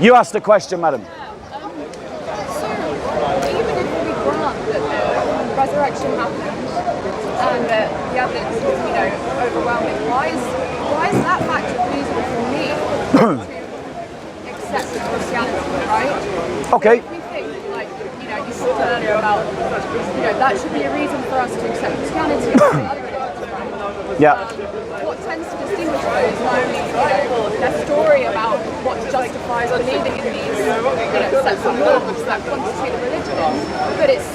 You asked a question, madam. So, even if we grant that the resurrection happened and that the evidence is, overwhelming, why is that fact a reason for me to accept Christianity, right? Okay. So if we think, you said earlier about, that should be a reason for us to accept Christianity and other religions, right? Yeah. What tends to distinguish those not only, their story about what justifies believing in these, sets of norms that constitute religion, but it's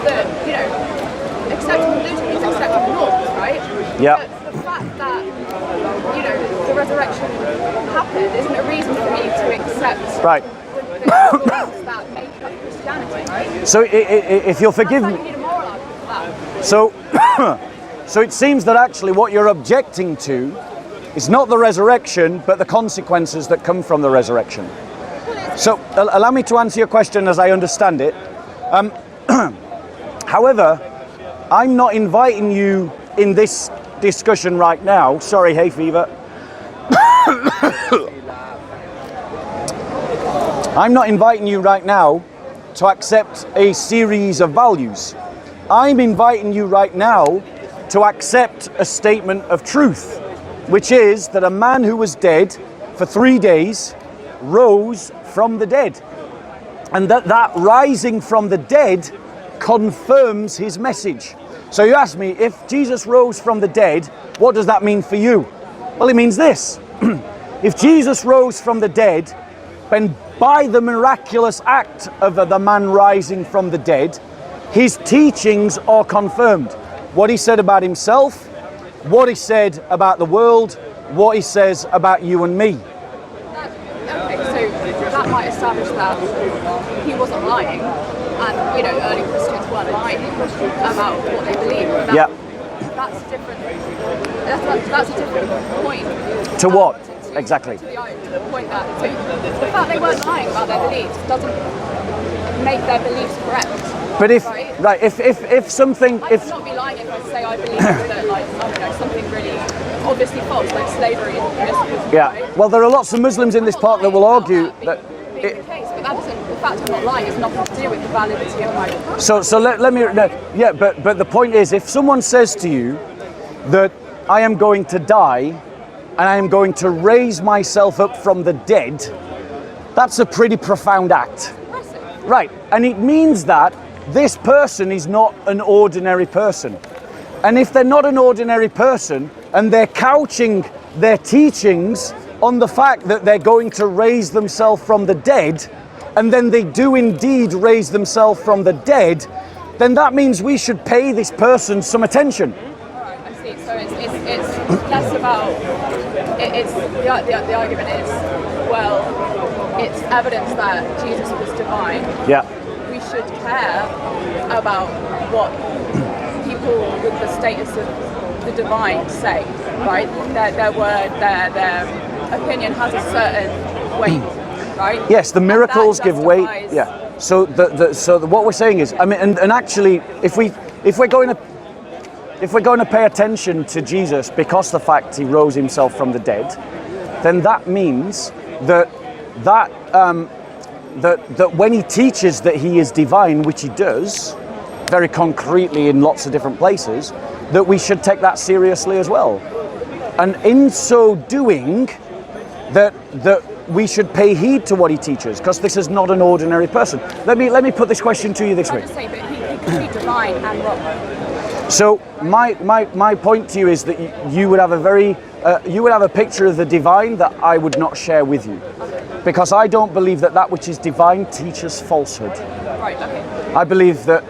the, accepting religion is accepting norms, right? Yeah. But the fact that, the resurrection happened isn't a reason for me to accept Right. the norms that make up Christianity, right? So if you'll forgive me. You need a moral argument for that. So, so it seems that actually what you're objecting to is not the resurrection, but the consequences that come from the resurrection. So allow me to answer your question as I understand it. However, I'm not inviting you in this discussion right now. Sorry, hay fever. I'm not inviting you right now to accept a series of values. I'm inviting you right now to accept a statement of truth, which is that a man who was dead for 3 days rose from the dead. And that rising from the dead confirms his message. So you ask me, if Jesus rose from the dead, what does that mean for you? Well, it means this. If Jesus rose from the dead, then by the miraculous act of the man rising from the dead, his teachings are confirmed. What he said about himself, what he said about the world, what he says about you and me. Okay, so that might establish that he wasn't lying, and early Christians weren't lying about what they believed. Yeah. That's different. That's a different point. To what? Exactly. To the point that the fact they weren't lying about their beliefs doesn't make their beliefs correct. But if something, I would not be lying if I say I believe that something really obviously false, like slavery and permissible. Yeah. Right? Well, there are lots of Muslims in this park that will argue that. Being the case, but that doesn't. The fact I'm not lying has nothing to do with the validity of my. So let me. No, yeah, but the point is, if someone says to you that I am going to die and I am going to raise myself up from the dead, that's a pretty profound act. Impressive. Right, and it means that this person is not an ordinary person. And if they're not an ordinary person and they're couching their teachings on the fact that they're going to raise themselves from the dead, and then they do indeed raise themselves from the dead, then that means we should pay this person some attention. Alright, I see. So it's less about, it's the argument is, well, it's evidence that Jesus was divine. Yeah. We should care about what people with the status of the divine say, right? Their word, their opinion has a certain weight, right? Yes, the miracles give weight. Yeah. So what we're saying is, I mean, and actually, if we're going to pay attention to Jesus because the fact he rose himself from the dead, then that means that when he teaches that he is divine, which he does very concretely in lots of different places, that we should take that seriously as well. And in so doing, that we should pay heed to what he teaches, because this is not an ordinary person. Let me put this question to you this way. I just say, but he could be divine and wrong. So my point to you is that you would have a picture of the divine that I would not share with you, because I don't believe that which is divine teaches falsehood. Right. Okay. I believe that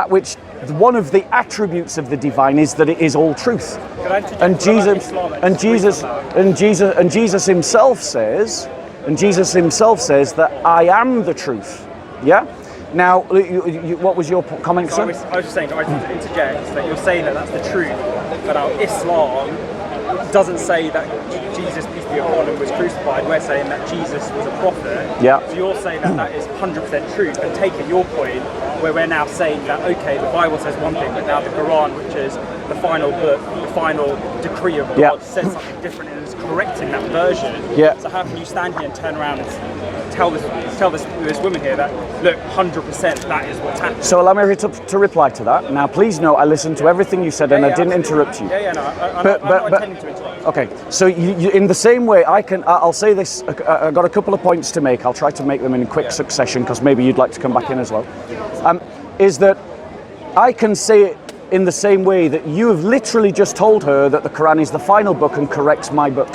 which one of the attributes of the divine is that it is all truth. And Jesus himself says that I am the truth. Yeah. Now, what was your comment, sir? I was just saying, I want to interject that you're saying that that's the truth, but now Islam doesn't say that Jesus, peace be upon him, was crucified. We're saying that Jesus was a prophet. Yeah. So you're saying that that is 100% truth, and taking your point, where we're now saying that, okay, the Bible says one thing, but now the Quran, which is the final book, the final decree of God Yeah. said something different and is correcting that version. Yeah. So how can you stand here and turn around and tell this woman here that, look, 100% that is what's happening? So allow me to reply to that. Now, please note, I listened to everything you said, and I didn't interrupt you. Yeah, no, I'm not intending to interrupt. Okay, so you, in the same way, I'll say this. I've got a couple of points to make. I'll try to make them in quick succession because maybe you'd like to come back in as well. Is that I can say it in the same way that you have literally just told her that the Quran is the final book and corrects my book.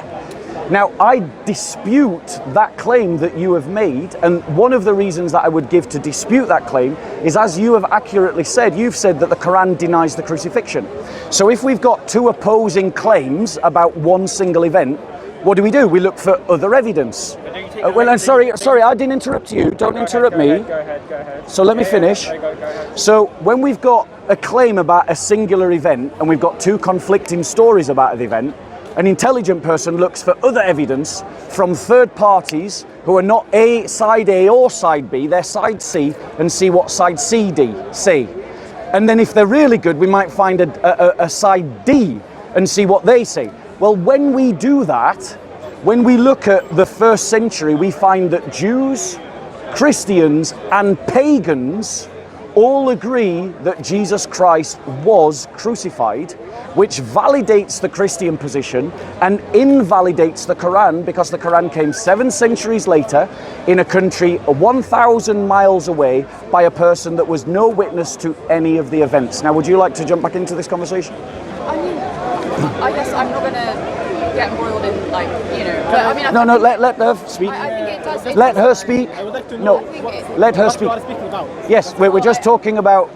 Now, I dispute that claim that you have made, and one of the reasons that I would give to dispute that claim is, as you have accurately said, you've said that the Quran denies the crucifixion. So if we've got two opposing claims about one single event, what do? We look for other evidence. Well, I'm sorry, I didn't interrupt you. Don't interrupt me. Go ahead. So let me finish. Go ahead. So when we've got a claim about a singular event and we've got two conflicting stories about the event, an intelligent person looks for other evidence from third parties who are not side A or side B, they're side C, and see what side CD say. And then if they're really good, we might find a side D and see what they say. Well, when we do that, when we look at the first century, we find that Jews, Christians, and pagans all agree that Jesus Christ was crucified, which validates the Christian position and invalidates the Quran, because the Quran came 7 centuries later in a country 1,000 miles away by a person that was no witness to any of the events. Now, would you like to jump back into this conversation? I mean, I guess I'm not going to get embroiled in, like, you know. But, I mean, let her speak. I think it does. Let her speak. I would like to No, know let her what speak. you are speaking about. Yes, we're just talking about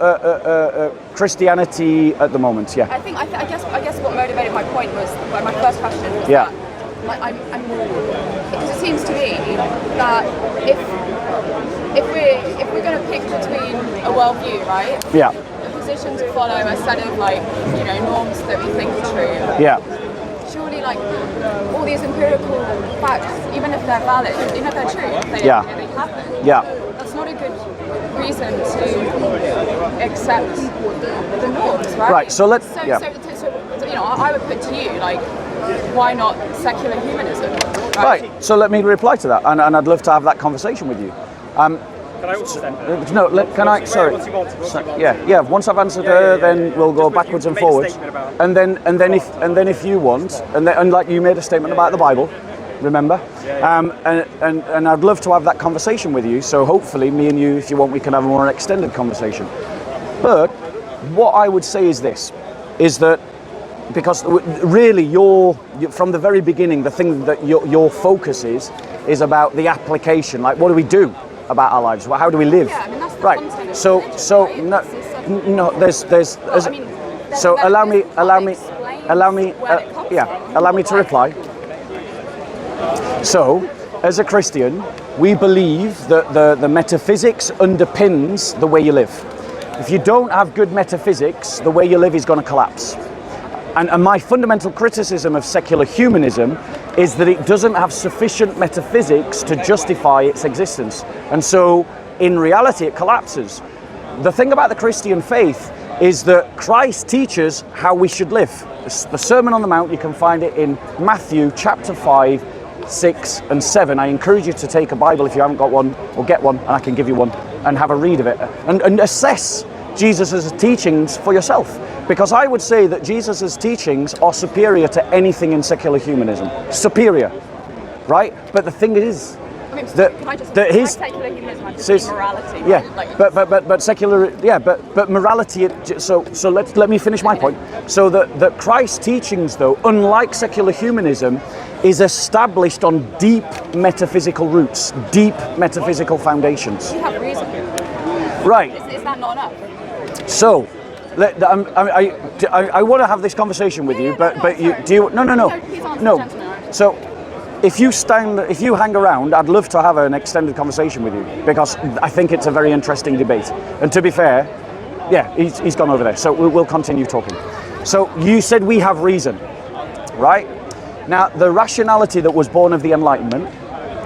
Christianity at the moment. Yeah. I guess what motivated my point was, my first question was Yeah. that, like, because it seems to me that if we're going to pick between a worldview, right? Yeah. A position to follow, a set of, like, you know, norms that we think are true. Yeah. Surely, like, all these empirical facts, even if they're valid, even if they're true, they happen. Yeah. That's not a good reason to accept the norms, right? Right, so let's- So, yeah. so, you know, I would put to you, like, why not secular humanism? Right. So let me reply to that, and I'd love to have that conversation with you. Can I also step in? No, can I? Sorry. Once you've answered. Yeah. Once I've answered her, then we'll go backwards and you made a forwards, statement about- and then if you want, and like you made a statement about the Bible, remember? And I'd love to have that conversation with you. So hopefully, me and you, if you want, we can have a more extended conversation. But what I would say is this: is that because really, from the very beginning, the thing that your focus is about the application. Like, what do we do about our lives? How do we live? Yeah, I mean, that's the Right. content of So religion, so right? no, It's no. There's. Well, I mean, So that allow me, is what explains where it comes from. allow me to reply. So, as a Christian, we believe that the metaphysics underpins the way you live. If you don't have good metaphysics, the way you live is going to collapse. And my fundamental criticism of secular humanism is that it doesn't have sufficient metaphysics to justify its existence. And so, in reality, it collapses. The thing about the Christian faith is that Christ teaches how we should live. The Sermon on the Mount, you can find it in Matthew chapter 5, 6 and 7. I encourage you to take a Bible if you haven't got one, or get one, and I can give you one, and have a read of it, and assess Jesus' teachings for yourself. Because I would say that Jesus' teachings are superior to anything in secular humanism. Superior, right? But the thing is, I mean, that can I just secular humanism, I just says- mean morality. yeah, Like, but secular, yeah, but morality. So let me finish my point. So that Christ's teachings, though, unlike secular humanism, is established on deep metaphysical roots, deep metaphysical foundations. you have reason. Right. Is that not enough? So, I want to have this conversation with you, but you do you, no. Please answer the gentleman. So, if you hang around, I'd love to have an extended conversation with you, because I think it's a very interesting debate. And to be fair, yeah, he's gone over there. So we'll continue talking. So you said we have reason, right? Now, the rationality that was born of the Enlightenment,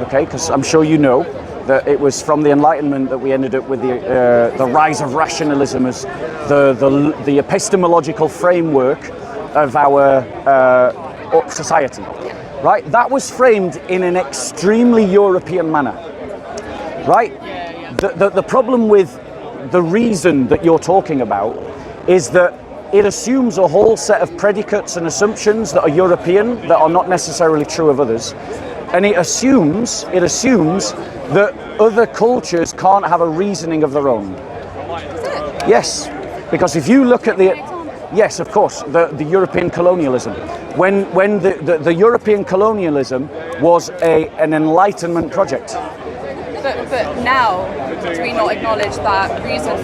okay, because I'm sure you know, that it was from the Enlightenment that we ended up with the rise of rationalism as the epistemological framework of our society, right? That was framed in an extremely European manner, right? The problem with the reason that you're talking about is that it assumes a whole set of predicates and assumptions that are European that are not necessarily true of others, and it assumes that other cultures can't have a reasoning of their own. Yes, because if you look at yes, of course, the European colonialism. When the European colonialism was an Enlightenment project. But now, do we not acknowledge that reason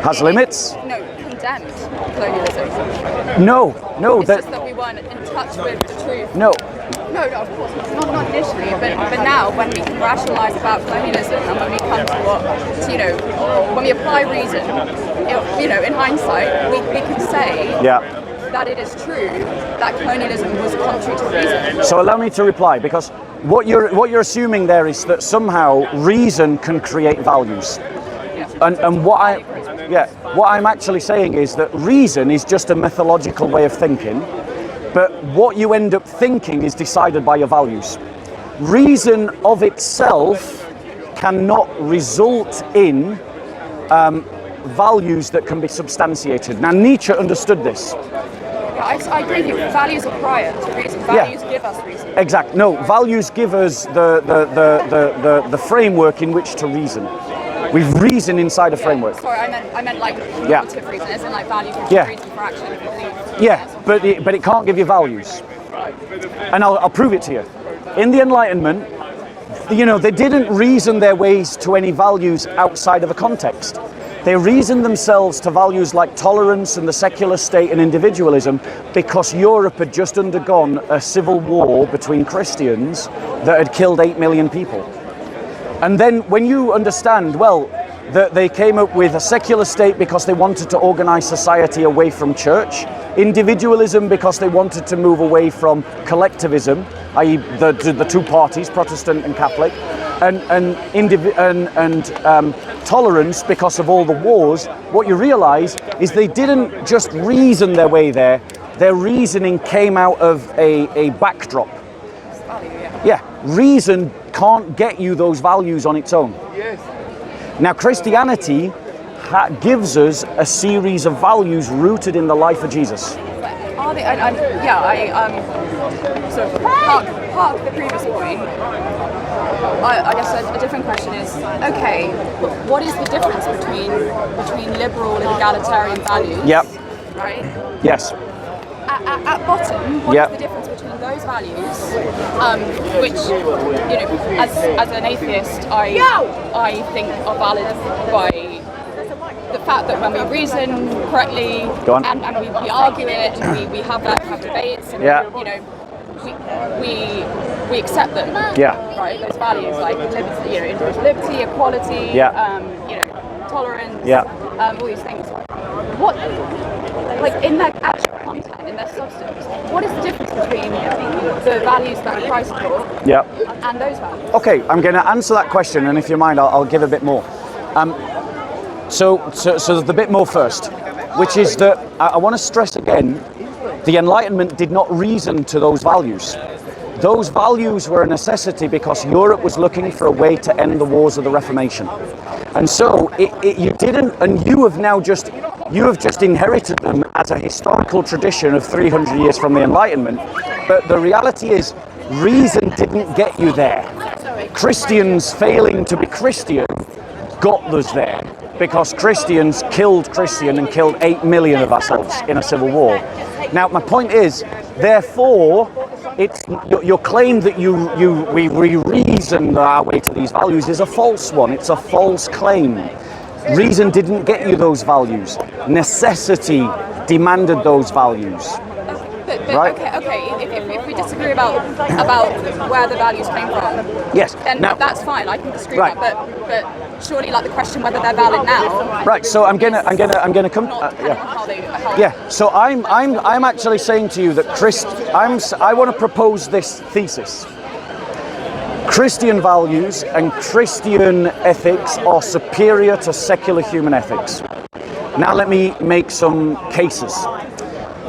has limits? No, condemned colonialism. No. It's just that we weren't in touch with the truth. No, of course not initially, but now when we can rationalise about colonialism and when we come to when we apply reason, in hindsight, we can say that it is true that colonialism was contrary to reason. So allow me to reply, because what you're assuming there is that somehow reason can create values, and what I'm actually saying is that reason is just a methodological way of thinking, but what you end up thinking is decided by your values. Reason of itself cannot result in values that can be substantiated. Now, Nietzsche understood this. I agree with you. Values are prior to reason. Values give us reason. Exactly. No, values give us the framework in which to reason. We reason inside a framework. Sorry, I meant like normative reason, as in like values which is reason for action. But it can't give you values. And I'll prove it to you. In the Enlightenment, they didn't reason their ways to any values outside of a context. They reasoned themselves to values like tolerance and the secular state and individualism because Europe had just undergone a civil war between Christians that had killed 8 million people. And then when you understand, that they came up with a secular state because they wanted to organize society away from church, individualism because they wanted to move away from collectivism, i.e. the two parties, Protestant and Catholic, and tolerance because of all the wars. What you realize is they didn't just reason their way there. Their reasoning came out of a backdrop. Reason can't get you those values on its own. Now, Christianity gives us a series of values rooted in the life of Jesus. Are they? Sort of park the previous point. I guess a different question is, okay, what is the difference between liberal and egalitarian values? Yep. Right? Yes. At bottom, what is the difference between those values, which, as an atheist, I think are valid by the fact that when we reason correctly and we argue it, and we have debates, and we accept them. Right, those values like liberty, individual liberty, equality, tolerance, all these things. What, in their actual content, in their substance, what is the difference between the values that Christ taught and those values? Okay, I'm going to answer that question, and if you mind, I'll give a bit more. So the bit more first, which is that I want to stress again, the Enlightenment did not reason to those values. Those values were a necessity because Europe was looking for a way to end the wars of the Reformation. And so you didn't, and you have just inherited them as a historical tradition of 300 years from the Enlightenment. But the reality is, reason didn't get you there. Christians failing to be Christian got us there because Christians killed Christian and killed 8 million of ourselves in a civil war. Now, my point is, therefore, it's your claim that we reason our way to these values is a false one. It's a false claim. Reason didn't get you those values. Necessity demanded those values. But right? Okay. If we disagree about where the values came from, yes, then that's fine. I can disagree with that. But surely, the question whether they're valid now. Right. So I'm gonna come. So I'm actually saying to you that I want to propose this thesis. Christian values and Christian ethics are superior to secular human ethics. Now let me make some cases.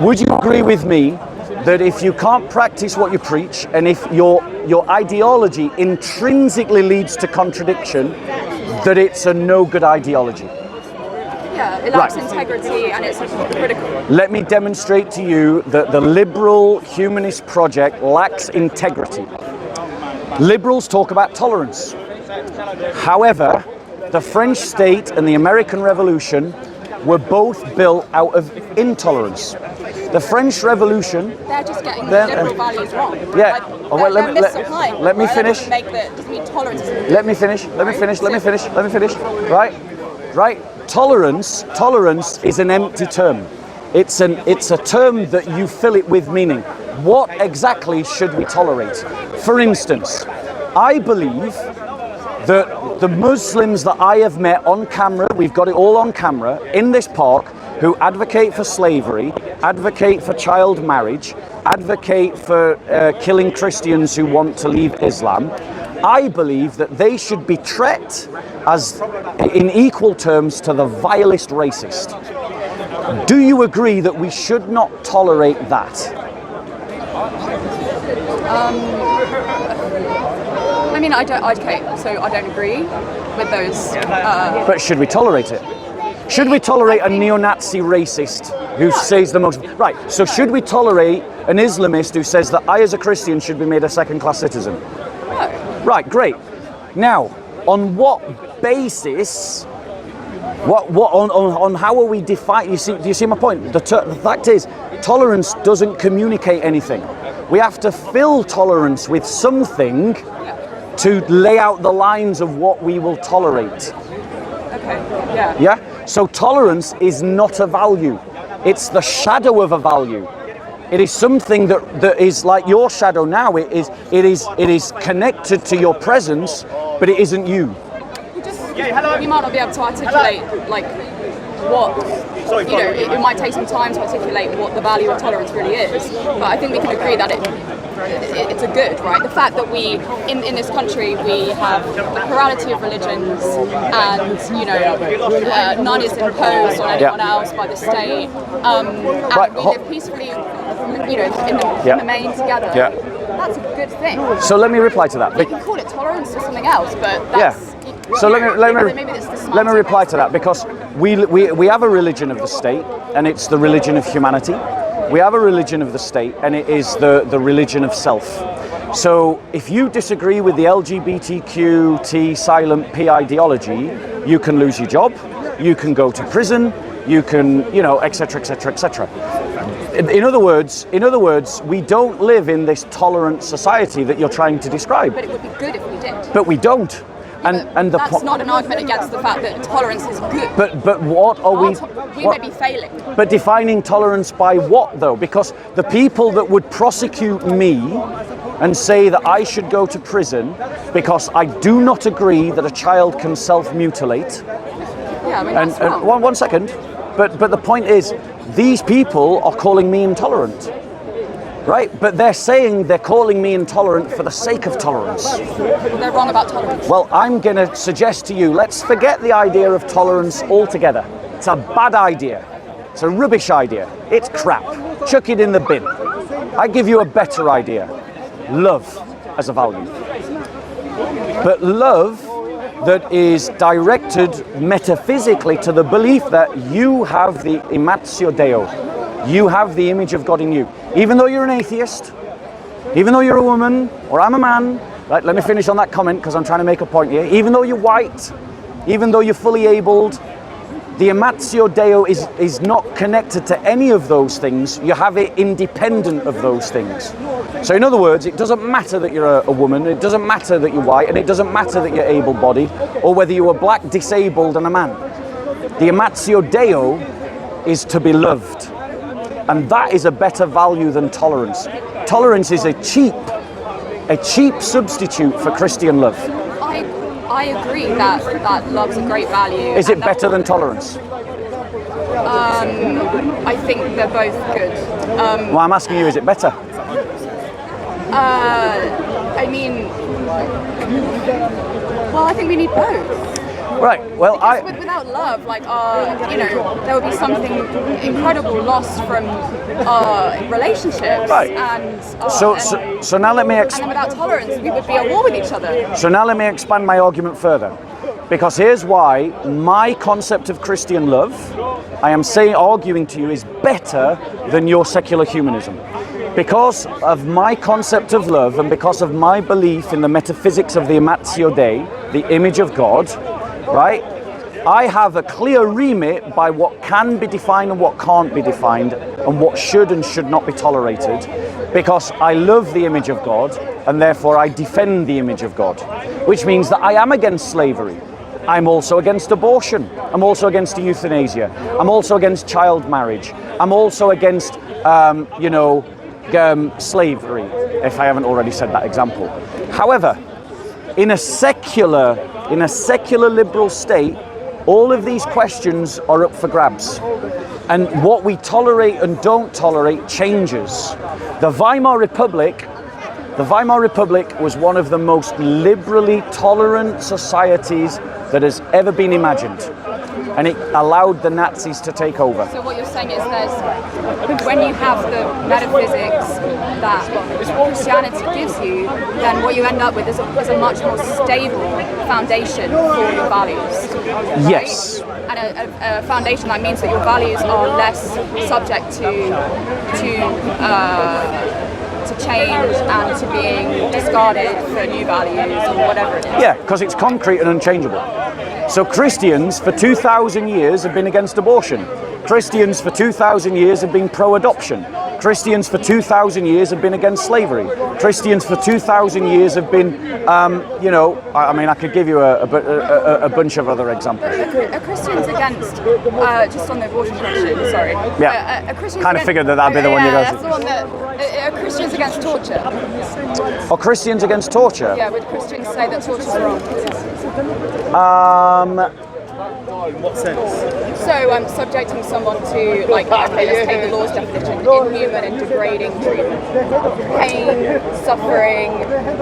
Would you agree with me that if you can't practice what you preach, and if your ideology intrinsically leads to contradiction, that it's a no good ideology? Yeah, it lacks integrity and it's critical. Let me demonstrate to you that the liberal humanist project lacks integrity. Liberals talk about tolerance. However, the French state and the American Revolution were both built out of intolerance. The French Revolution... They're just getting the liberal values wrong. Yeah. Like, well, let me finish. Let me finish. Right. Tolerance is an empty term. It's a term that you fill it with meaning. What exactly should we tolerate? For instance, I believe that the Muslims that I have met on camera, we've got it all on camera, in this park, who advocate for slavery, advocate for child marriage, advocate for killing Christians who want to leave Islam, I believe that they should be treated as in equal terms to the vilest racist. Do you agree that we should not tolerate that? I mean, I don't agree with those. But should we tolerate it? Should we tolerate a neo-Nazi racist who says the most... Right, so should we tolerate an Islamist who says that I as a Christian should be made a second-class citizen? No. Right, great. Now, on what basis... On how are we defining... Do you see my point? The fact is, tolerance doesn't communicate anything. We have to fill tolerance with something to lay out the lines of what we will tolerate. Okay, yeah. Yeah? So tolerance is not a value. It's the shadow of a value. It is something that is like your shadow now. It is connected to your presence, but it isn't you. You might not be able to articulate like what, you know, it might take some time to articulate what the value of tolerance really is, but I think we can agree that it's a good, right? The fact that we, in this country, we have a plurality of religions and, you know, none is imposed on anyone else by the state, and we live peacefully, you know, in the main together. Yeah. That's a good thing. So let me reply to that. You can call it tolerance or something else, but that's... So let me reply to that, because we have a religion of the state, and it's the religion of humanity. We have a religion of the state, and it is the religion of self. So if you disagree with the LGBTQT silent P ideology, you can lose your job, you can go to prison, you can, you know, etc., etc., etc. In other words, we don't live in this tolerant society that you're trying to describe. But it would be good if we did. But we don't. And that's not an argument against the fact that tolerance is good. But what are we? We may be failing. But defining tolerance by what, though? Because the people that would prosecute me and say that I should go to prison because I do not agree that a child can self-mutilate. Yeah, I mean, that's wrong. One second. But the point is, these people are calling me intolerant. Right, but they're saying they're calling me intolerant for the sake of tolerance. They're wrong about tolerance. Well, I'm going to suggest to you, let's forget the idea of tolerance altogether. It's a bad idea. It's a rubbish idea. It's crap. Chuck it in the bin. I give you a better idea. Love as a value. But love that is directed metaphysically to the belief that you have the imatio Deo. You have the image of God in you. Even though you're an atheist, even though you're a woman, or I'm a man, right, let me finish on that comment because I'm trying to make a point here. Even though you're white, even though you're fully abled, the imatio Deo is not connected to any of those things. You have it independent of those things. So in other words, it doesn't matter that you're a woman, it doesn't matter that you're white, and it doesn't matter that you're able-bodied, or whether you are black, disabled, and a man. The imatio Deo is to be loved. And that is a better value than tolerance. Tolerance is a cheap substitute for Christian love. I agree that love's a great value. Is it better than tolerance? I think they're both good. Well, I'm asking you, is it better? I mean, Well, I think we need both. Right. Well, Because without love, like there would be something incredible lost from our relationships, Right. and So now let me and then without tolerance, we would be at war with each other. So now let me expand my argument further. Because here's why my concept of Christian love, I am arguing to you, is better than your secular humanism. Because of my concept of love and because of my belief in the metaphysics of the Imatio Dei, the image of God, right? I have a clear remit by what can be defined and what can't be defined and what should and should not be tolerated, because I love the image of God and therefore I defend the image of God, which means that I am against slavery. I'm also against abortion. I'm also against euthanasia. I'm also against child marriage. I'm also against, slavery, if I haven't already said that example. However, in a secular liberal state, all of these questions are up for grabs. And what we tolerate and don't tolerate changes. The Weimar Republic was one of the most liberally tolerant societies that has ever been imagined. And it allowed the Nazis to take over. So what you're saying is when you have the metaphysics that Christianity gives you, then what you end up with is a much more stable foundation for your values. Right? Yes. And a foundation that means that your values are less subject to change and to being discarded for new values or whatever it is. Yeah, because it's concrete and unchangeable. So Christians for 2,000 years have been against abortion. Christians for 2,000 years have been pro-adoption. Christians for 2,000 years have been against slavery. Christians for 2,000 years have been, I could give you a bunch of other examples. Are Christians against, just on the abortion question, sorry. Yeah, are Christians kind of figured that'd be the one you go to. That's the one that, are Christians against torture? Are Christians against torture? Yeah, would Christians say that torture is wrong? In what sense? So subjecting someone to, let's take the law's definition, inhuman and degrading treatment, pain, suffering.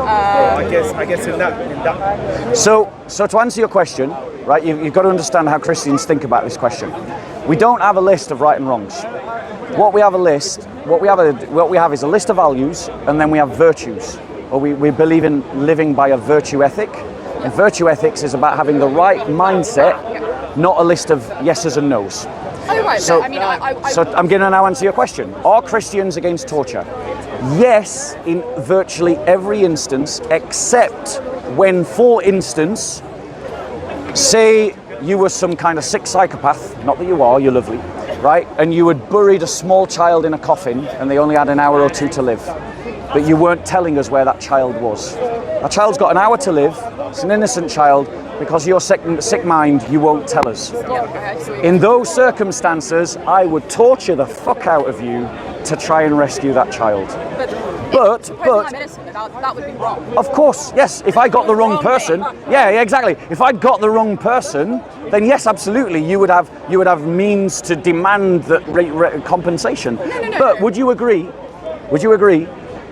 I guess in that. So to answer your question, right, you've got to understand how Christians think about this question. We don't have a list of right and wrongs. What we have is a list of values, and then we have virtues. Or we believe in living by a virtue ethic. And virtue ethics is about having the right mindset, not a list of yeses and nos. Oh, right. So, so I'm going to now answer your question. Are Christians against torture? Yes, in virtually every instance, except when, for instance, say you were some kind of sick psychopath, not that you are, you're lovely, right? And you had buried a small child in a coffin and they only had an hour or two to live. But you weren't telling us where that child was. That child's got an hour to live, it's an innocent child, because you're sick mind, you won't tell us. In those circumstances, I would torture the fuck out of you to try and rescue that child. But I'm innocent, that would be wrong. Of course, yes, if I got the wrong person, yeah, exactly. If I'd got the wrong person, then yes, absolutely, you would have means to demand that compensation. But would you agree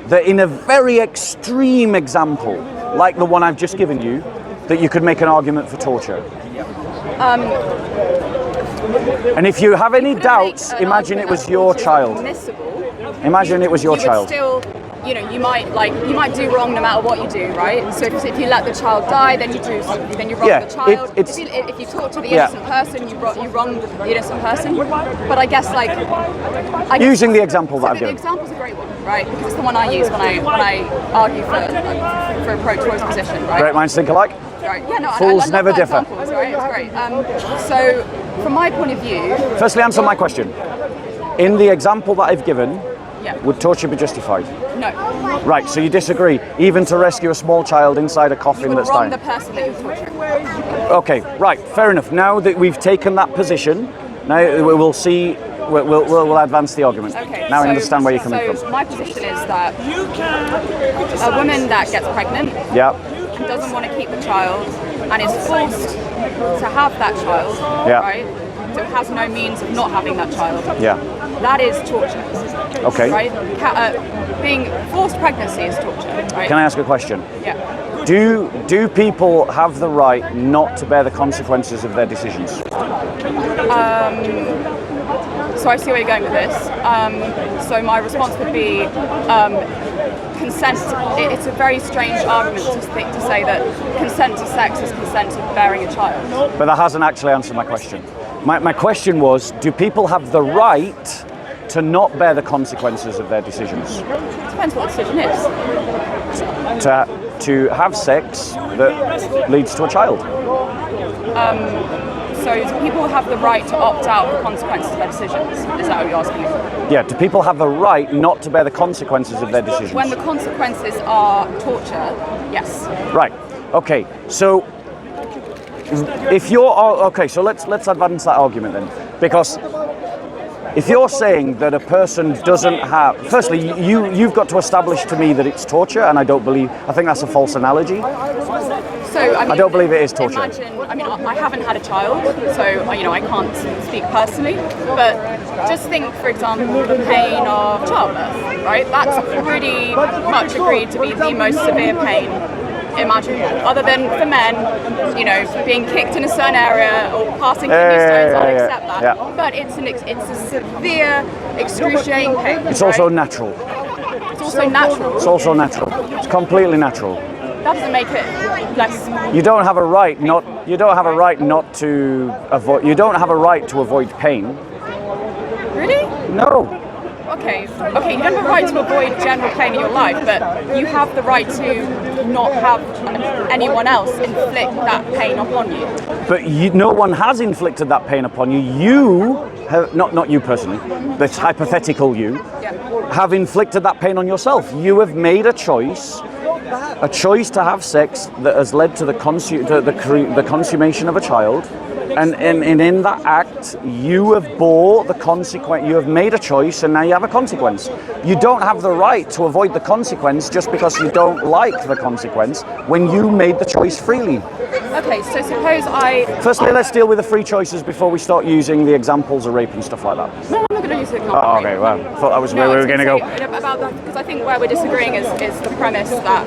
that in a very extreme example, like the one I've just given you, that you could make an argument for torture? And if you have any doubts, imagine it was your child. Imagine it was your child. Still, you might do wrong no matter what you do, right? So if you let the child die, then you wrong the child. If you talk to the innocent person, you wrong the innocent person. But I guess using the example that I've given. The example's a great one, right? Because it's the one I use when I argue for a pro-choice position, right? Great minds think alike. Right. Yeah, no, Fools I love never that differ. Example, right? It's great. So from my point of view, firstly, answer my question. In the example that I've given, would torture be justified? No. Right, so you disagree. Even to rescue a small child inside a coffin that's dying. You would wrong the person that you're torturing. Okay, right, fair enough. Now that we've taken that position, now we'll see. We'll advance the argument. Okay, now I understand where you're coming from. So my position is that a woman that gets pregnant, and doesn't want to keep the child, and is forced to have that child, right? So has no means of not having that child. That is torture. Okay. Right? Being forced pregnancy is torture. Right? Can I ask a question? Yeah. Do people have the right not to bear the consequences of their decisions? So I see where you're going with this. So my response would be consent. It's a very strange argument to say that consent to sex is consent to bearing a child. But that hasn't actually answered my question. My question was, do people have the right to not bear the consequences of their decisions? Depends what the decision is. To have sex that leads to a child. So do people have the right to opt out of the consequences of their decisions? Is that what you're asking? Yeah, do people have the right not to bear the consequences of their decisions? When the consequences are torture, yes. Right. Okay. So if you're okay, so let's advance that argument then, because if you're saying that a person doesn't have, firstly, you've got to establish to me that it's torture, and I think that's a false analogy. So I don't believe it is torture. I haven't had a child, so I can't speak personally, but just think, for example, the pain of childbirth, right? That's pretty much agreed to be the most severe pain imaginable. Other than for men, being kicked in a certain area or passing kidney stones, I'll accept that. Yeah. But it's a severe, excruciating pain. It's also natural. It's also natural. It's also natural. It's completely natural. That doesn't make it less. You don't have a right not to avoid. You don't have a right to avoid pain. Really? No. Okay, you don't have a right to avoid general pain in your life, but you have the right to not have anyone else inflict that pain upon you. But no one has inflicted that pain upon you. You have, not you personally, this hypothetical you, have inflicted that pain on yourself. You have made a choice to have sex that has led to the consummation of a child. And in that act, you have bore the consequence. You have made a choice, and now you have a consequence. You don't have the right to avoid the consequence just because you don't like the consequence when you made the choice freely. Okay, so suppose Firstly, let's deal with the free choices before we start using the examples of rape and stuff like that. No, I'm not going to use the example. Oh, okay, well, I thought that was where we were going to go. About that, because I think where we're disagreeing is the premise that,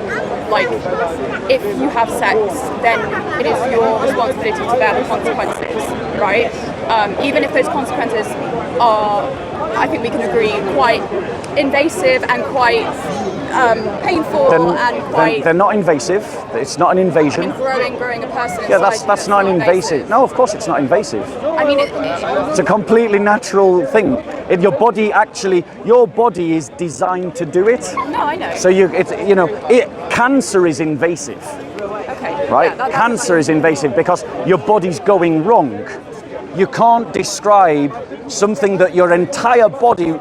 if you have sex, then it is your responsibility to bear the consequences, right? Even if those consequences are, I think we can agree, quite invasive and quite painful and quite... They're not invasive. It's not an invasion. Growing a person. Yeah, that's not invasive. No, of course it's not invasive. It's a completely natural thing. Your body is designed to do it. No, I know. So cancer is invasive. Okay. Right? Yeah, Cancer is invasive because your body's going wrong. You can't describe something that your entire body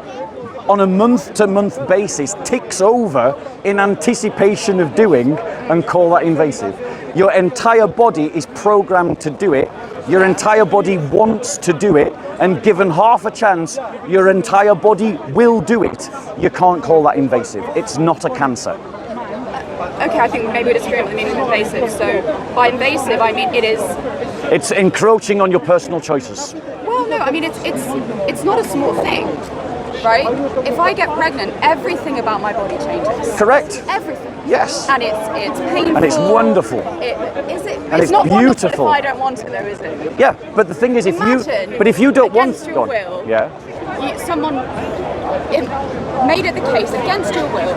on a month-to-month basis ticks over in anticipation of doing and call that invasive. Your entire body is programmed to do it. Your entire body wants to do it, and given half a chance, your entire body will do it. You can't call that invasive. It's not a cancer. Okay, I think maybe we disagree with the meaning of invasive. So by invasive, I mean It's encroaching on your personal choices. Well, no, I mean it's not a small thing, right? If I get pregnant, everything about my body changes. Correct. Everything. Yes. And it's painful. And it's wonderful. Is it? And it's not beautiful. If I don't want it, though, is it? Yeah, but the thing is, if you don't want, against your will, someone made it the case against your will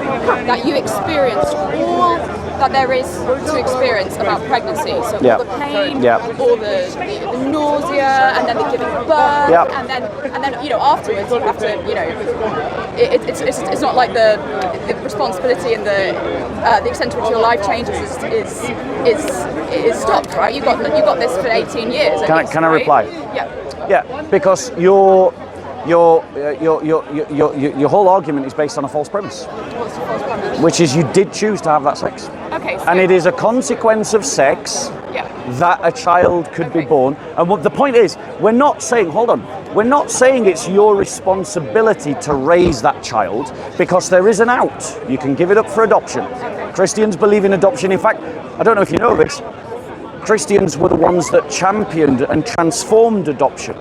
that you experienced all that there is to experience about pregnancy. So all the pain, all the nausea, and then the giving birth, and then afterwards you have to it's not like the responsibility and the extent to which your life changes is stopped, right? You got this for 18 years. Can I reply? Yeah. Yeah, because your whole argument is based on a false premise. What's the false premise? Which is you did choose to have that sex. Okay. So and it is a consequence of sex that a child could be born. And what the point is, we're not saying it's your responsibility to raise that child, because there is an out. You can give it up for adoption. Christians believe in adoption. In fact, I don't know if you know this, Christians were the ones that championed and transformed adoption.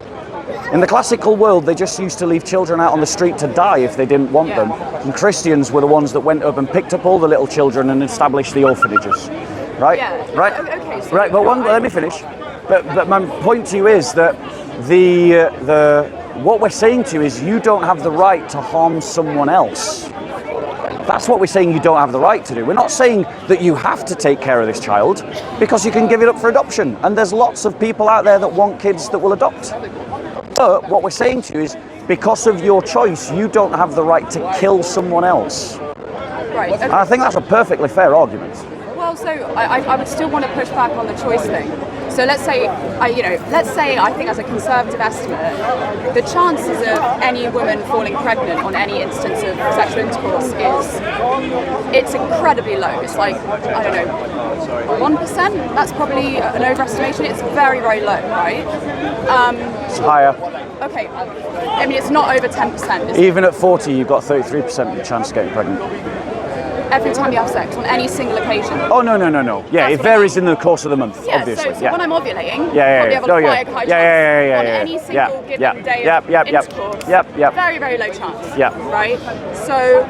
In the classical world, they just used to leave children out on the street to die if they didn't want them. And Christians were the ones that went up and picked up all the little children and established the orphanages. right? Yeah. Right. Okay. So Right. But let me finish. But my point to you is that what we're saying to you is you don't have the right to harm someone else. That's what we're saying you don't have the right to do. We're not saying that you have to take care of this child, because you can give it up for adoption. And there's lots of people out there that want kids that will adopt. But what we're saying to you is, because of your choice, you don't have the right to kill someone else. Right. Okay. And I think that's a perfectly fair argument. Well, so I would still want to push back on the choice thing. So let's say I think as a conservative estimate, the chances of any woman falling pregnant on any instance of sexual intercourse it's incredibly low. It's like, I don't know, 1%. That's probably an overestimation. It's very, very low, right? It's higher. Okay. I mean, it's not over 10%. Even at 40, you've got 33% chance of getting pregnant. Every time you have sex, on any single occasion. Oh, no. Yeah, That's it what varies in the course of the month, Yeah, obviously. so when I'm ovulating, probably have a Oh, quite high chance on any single given day of intercourse. Very, very low chance. Yeah. Right? So,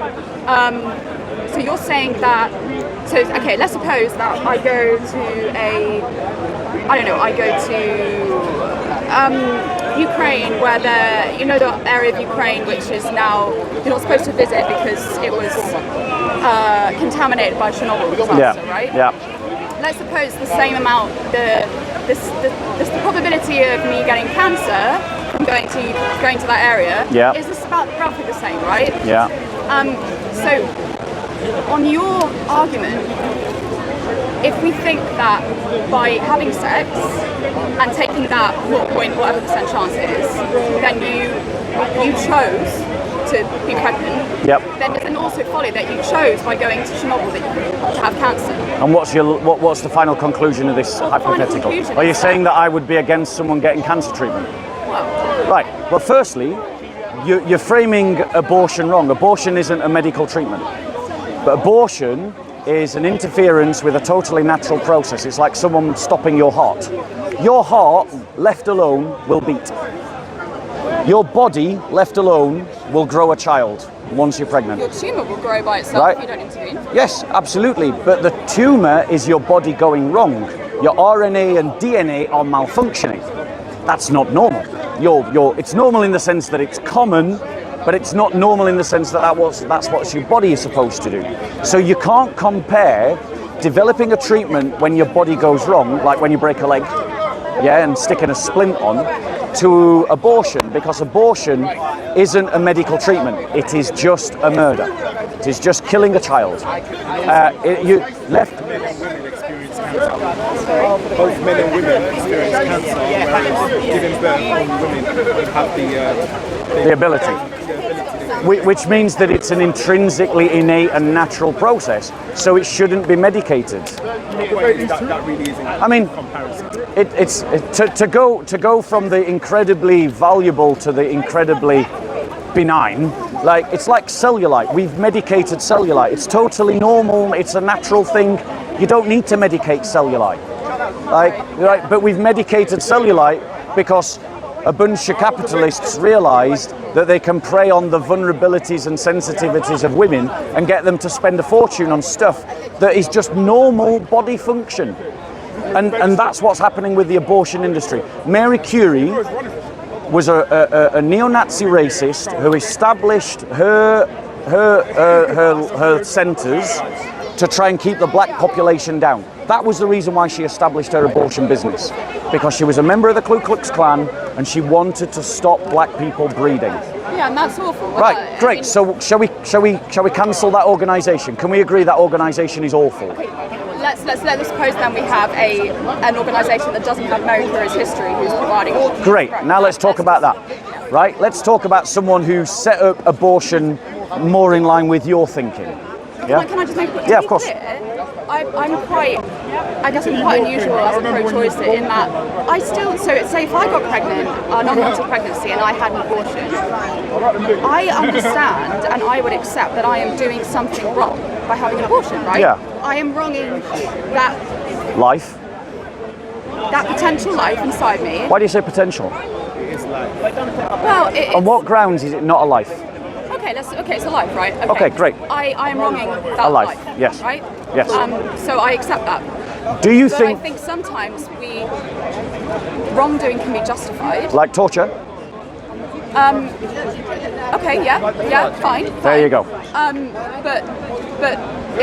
so you're saying that, okay, let's suppose that I go to Ukraine, where the area of Ukraine which is now you're not supposed to visit because it was contaminated by Chernobyl disaster, right? Yeah. Let's suppose the same amount, the probability of me getting cancer from going to that area is this about roughly the same, right? Yeah. So on your argument, if we think that by having sex and taking that 0.whatever% chance it is, then you chose to be pregnant, then does it also follow that you chose by going to Chernobyl to have cancer? And what's the final conclusion of this hypothetical? Are you saying that I would be against someone getting cancer treatment? Well, right. Well, firstly, you're framing abortion wrong. Abortion isn't a medical treatment, but abortion is an interference with a totally natural process. It's like someone stopping your heart. Your heart, left alone, will beat. Your body, left alone, will grow a child once you're pregnant. Your tumour will grow by itself if you don't intervene. Yes, absolutely. But the tumour is your body going wrong. Your RNA and DNA are malfunctioning. That's not normal. It's normal in the sense that it's common, but it's not normal in the sense that that's what your body is supposed to do. So you can't compare developing a treatment when your body goes wrong, like when you break a leg, and sticking a splint on, to abortion, because abortion isn't a medical treatment. It is just a murder. It is just killing a child. Both men and women experience cancer, whereas giving birth on women have the ability. Which means that it's an intrinsically innate and natural process, so it shouldn't be medicated. That really isn't. I mean, to go from the incredibly valuable to the incredibly benign, it's like cellulite. We've medicated cellulite. It's totally normal. It's a natural thing. You don't need to medicate cellulite. But we've medicated cellulite because a bunch of capitalists realized that they can prey on the vulnerabilities and sensitivities of women and get them to spend a fortune on stuff that is just normal body function. And that's what's happening with the abortion industry. Mary Curie was a neo-Nazi racist who established her centers to try and keep the black population down. That was the reason why she established her abortion business, because she was a member of the Ku Klux Klan and she wanted to stop black people breeding. Yeah, and that's awful. Right, great. So shall we cancel that organisation? Can we agree that organisation is awful? Okay. Let's suppose then we have an organisation that doesn't have Mary Curie's history, who's providing. Great. Now let's talk about that. Right. Let's talk about someone who set up abortion more in line with your thinking. Yeah. Can I just make a point? Yeah, of course. I'm quite unusual as a pro-choicer in that I still, say if I got pregnant, an unwanted pregnancy, and I had an abortion, I understand and I would accept that I am doing something wrong by having an abortion, right? Yeah. I am wronging that life, that potential life inside me. Why do you say potential? Well, on what grounds is it not a life? Okay, it's a life, right? Okay, great. I am wronging that a life. Yes. Right? Yes. So I accept that. Do you But think, I think sometimes wrongdoing can be justified. like torture? Okay, yeah, fine. There you go. But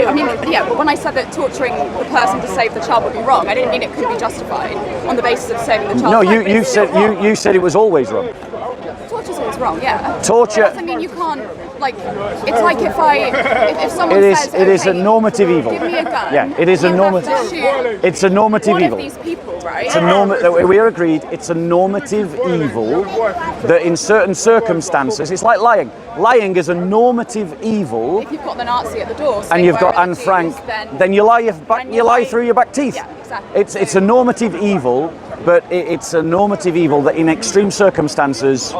I mean, yeah. When I said that torturing the person to save the child would be wrong, I didn't mean it could be justified on the basis of saving the child. No, you said it was always wrong. Torture's always wrong. Yeah. Torture. That doesn't mean you can't. Like, it's like if someone says, It is a okay, normative evil. give me a gun. Yeah, it is a you have normative. to shoot It's a normative one evil. of these people, right? It's a we are agreed. It's a normative evil that, in certain circumstances, it's like lying. Lying is a normative evil. If you've got the Nazi at the door, And you've got where Anne the Jews, Frank, then then you lie through your back teeth. Yeah, exactly. It's a normative evil, but it's a normative evil that in extreme circumstances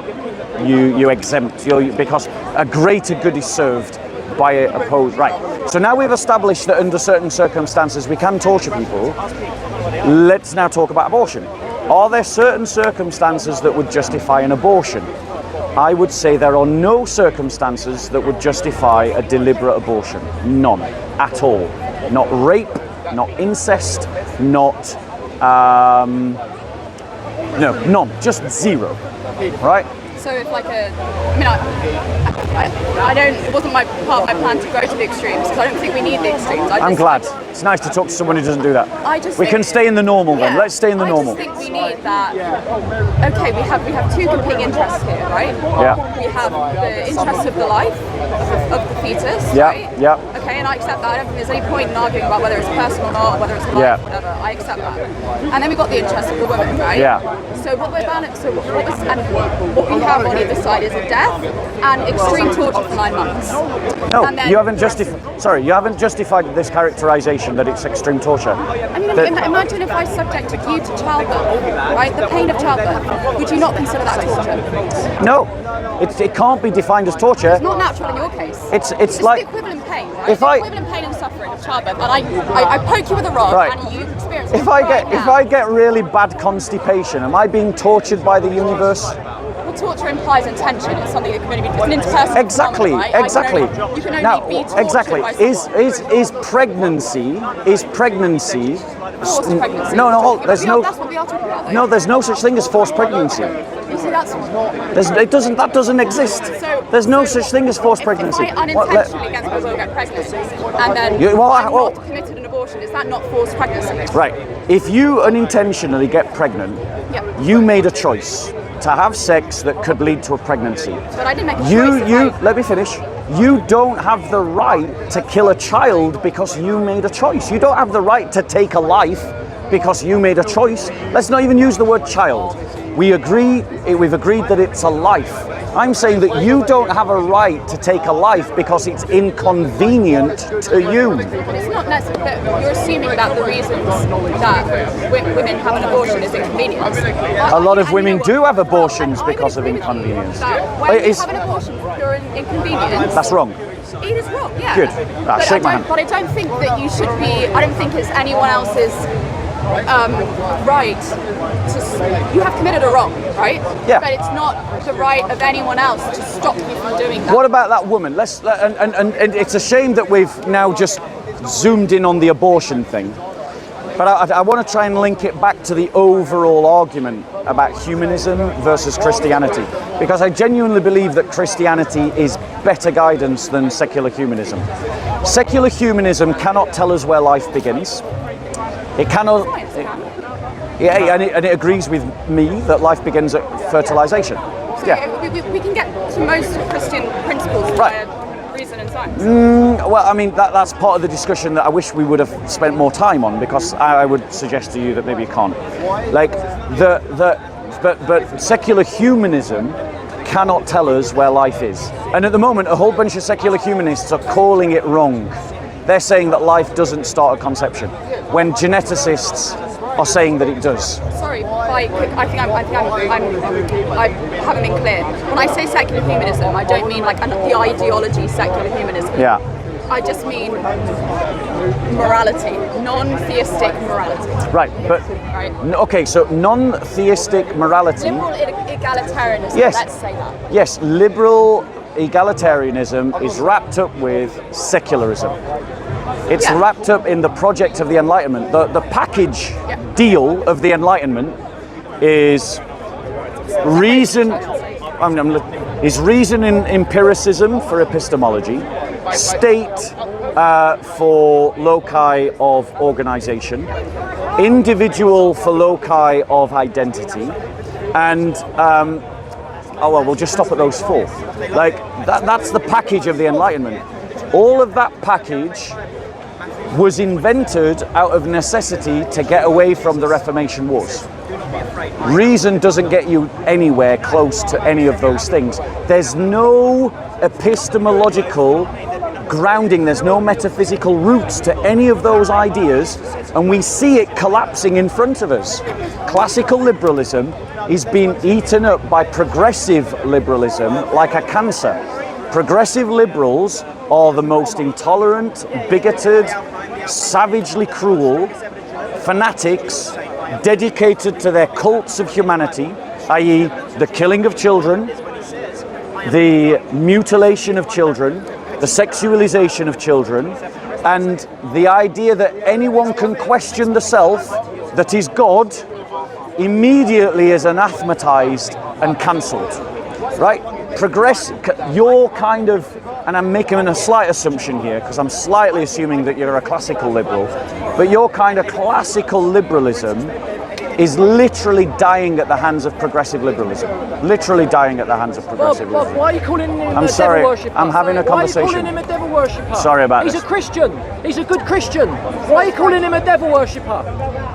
you exempt, because a greater good is served by a opposed. Right. So now we've established that under certain circumstances we can torture people. Let's now talk about abortion. Are there certain circumstances that would justify an abortion? I would say there are no circumstances that would justify a deliberate abortion. None at all. Not rape, not incest, not no, none. Just zero. Right? So if like I don't. It wasn't part of my plan to go to the extremes because I don't think we need the extremes. I'm glad. It's nice to talk to someone who doesn't do that. We can stay in the normal then. Let's stay in the normal. I just think we need that. Okay, we have two competing interests here, right? Yeah. We have the interest of the life of the fetus, Yeah. right? Yeah. Okay, and I accept that. I don't think there's any point in arguing about whether it's personal or not, whether it's life, Yeah. whatever. I accept that. And then we've got the interest of the woman, right? Yeah. So what we're what we have on either side is a death and extreme torture for 9 months. No, And then- you haven't justified. Sorry, you haven't justified this characterization that it's extreme torture. I mean, imagine if I subjected you to childbirth, right? The pain of childbirth. Would you not consider that torture? No, it can't be defined as torture. It's not natural in your case. It's like the equivalent pain, right? if the I- equivalent pain and suffering of childbirth, and I poke you with a rod, Right. and you experience. if I get really bad constipation, am I being tortured by the universe? Well, torture implies intention. It's something that can only be it's an interpersonal Exactly, phenomenon, right? exactly. You can only Now, be tortured exactly. by Is pregnancy forced pregnancy. No, there's no. That's what we are talking about. Though. No, there's no such thing as forced pregnancy. You see, that's That doesn't exist. There's no such thing as forced pregnancy. If I unintentionally against my will get pregnant, and then I'm not committed an abortion, is that not forced pregnancy? Right. If you unintentionally get pregnant, Yeah. you made a choice to have sex that could lead to a pregnancy. But I didn't make a choice. Let me finish. You don't have the right to kill a child because you made a choice. You don't have the right to take a life because you made a choice. Let's not even use the word child. We've agreed that it's a life. I'm saying that you don't have a right to take a life because it's inconvenient to you. But it's not necessarily that you're assuming that the reasons that women have an abortion is inconvenience. A lot of women do have abortions because of inconvenience. When you have an abortion for pure inconvenience, That's wrong. it is wrong, yeah. Good. Shake my hand. But I don't think that you should be, I don't think it's anyone else's right to, you have committed a wrong, right? Yeah. But it's not the right of anyone else to stop you from doing that. What about that woman? And it's a shame that we've now just zoomed in on the abortion thing. But I want to try and link it back to the overall argument about humanism versus Christianity. Because I genuinely believe that Christianity is better guidance than secular humanism. Secular humanism cannot tell us where life begins. It cannot. And it agrees with me that life begins at fertilization. Yeah. We can get to most Christian principles via reason and science. Well, I mean, that's part of the discussion that I wish we would have spent more time on, because I would suggest to you that maybe you can't. Like, but secular humanism cannot tell us where life is. And at the moment, a whole bunch of secular humanists are calling it wrong. They're saying that life doesn't start at conception, when geneticists are saying that it does. Sorry, I haven't been clear. When I say secular humanism, I don't mean like the ideology secular humanism. Yeah. I just mean morality, non-theistic morality. Right, but Right. okay, so non-theistic morality. Liberal egalitarianism. Yes. Let's say that. Yes, liberal egalitarianism is wrapped up with secularism. It's Yeah. wrapped up in the project of the Enlightenment. The package deal of the Enlightenment is reason. Is reason in empiricism for epistemology, state for loci of organization, individual for loci of identity, and we'll just stop at those four. Like that's the package of the Enlightenment. All of that package was invented out of necessity to get away from the Reformation Wars. Reason doesn't get you anywhere close to any of those things. There's no epistemological grounding, there's no metaphysical roots to any of those ideas, and we see it collapsing in front of us. Classical liberalism is being eaten up by progressive liberalism like a cancer. Progressive liberals are the most intolerant, bigoted, savagely cruel fanatics dedicated to their cults of humanity, i.e. the killing of children, the mutilation of children, the sexualization of children, and the idea that anyone can question the self that is God immediately is anathematized and cancelled. Right? You're kind of, and I'm making a slight assumption here because I'm slightly assuming that you're a classical liberal, but your kind of classical liberalism is literally dying at the hands of progressive liberalism. Literally dying at the hands of progressive Bob, liberalism. why are you calling him I'm a sorry, devil worshipper? I'm having a conversation. Why are you calling him a devil worshipper? Sorry about He's this. a Christian. He's a good Christian. Why are you calling him a devil worshipper?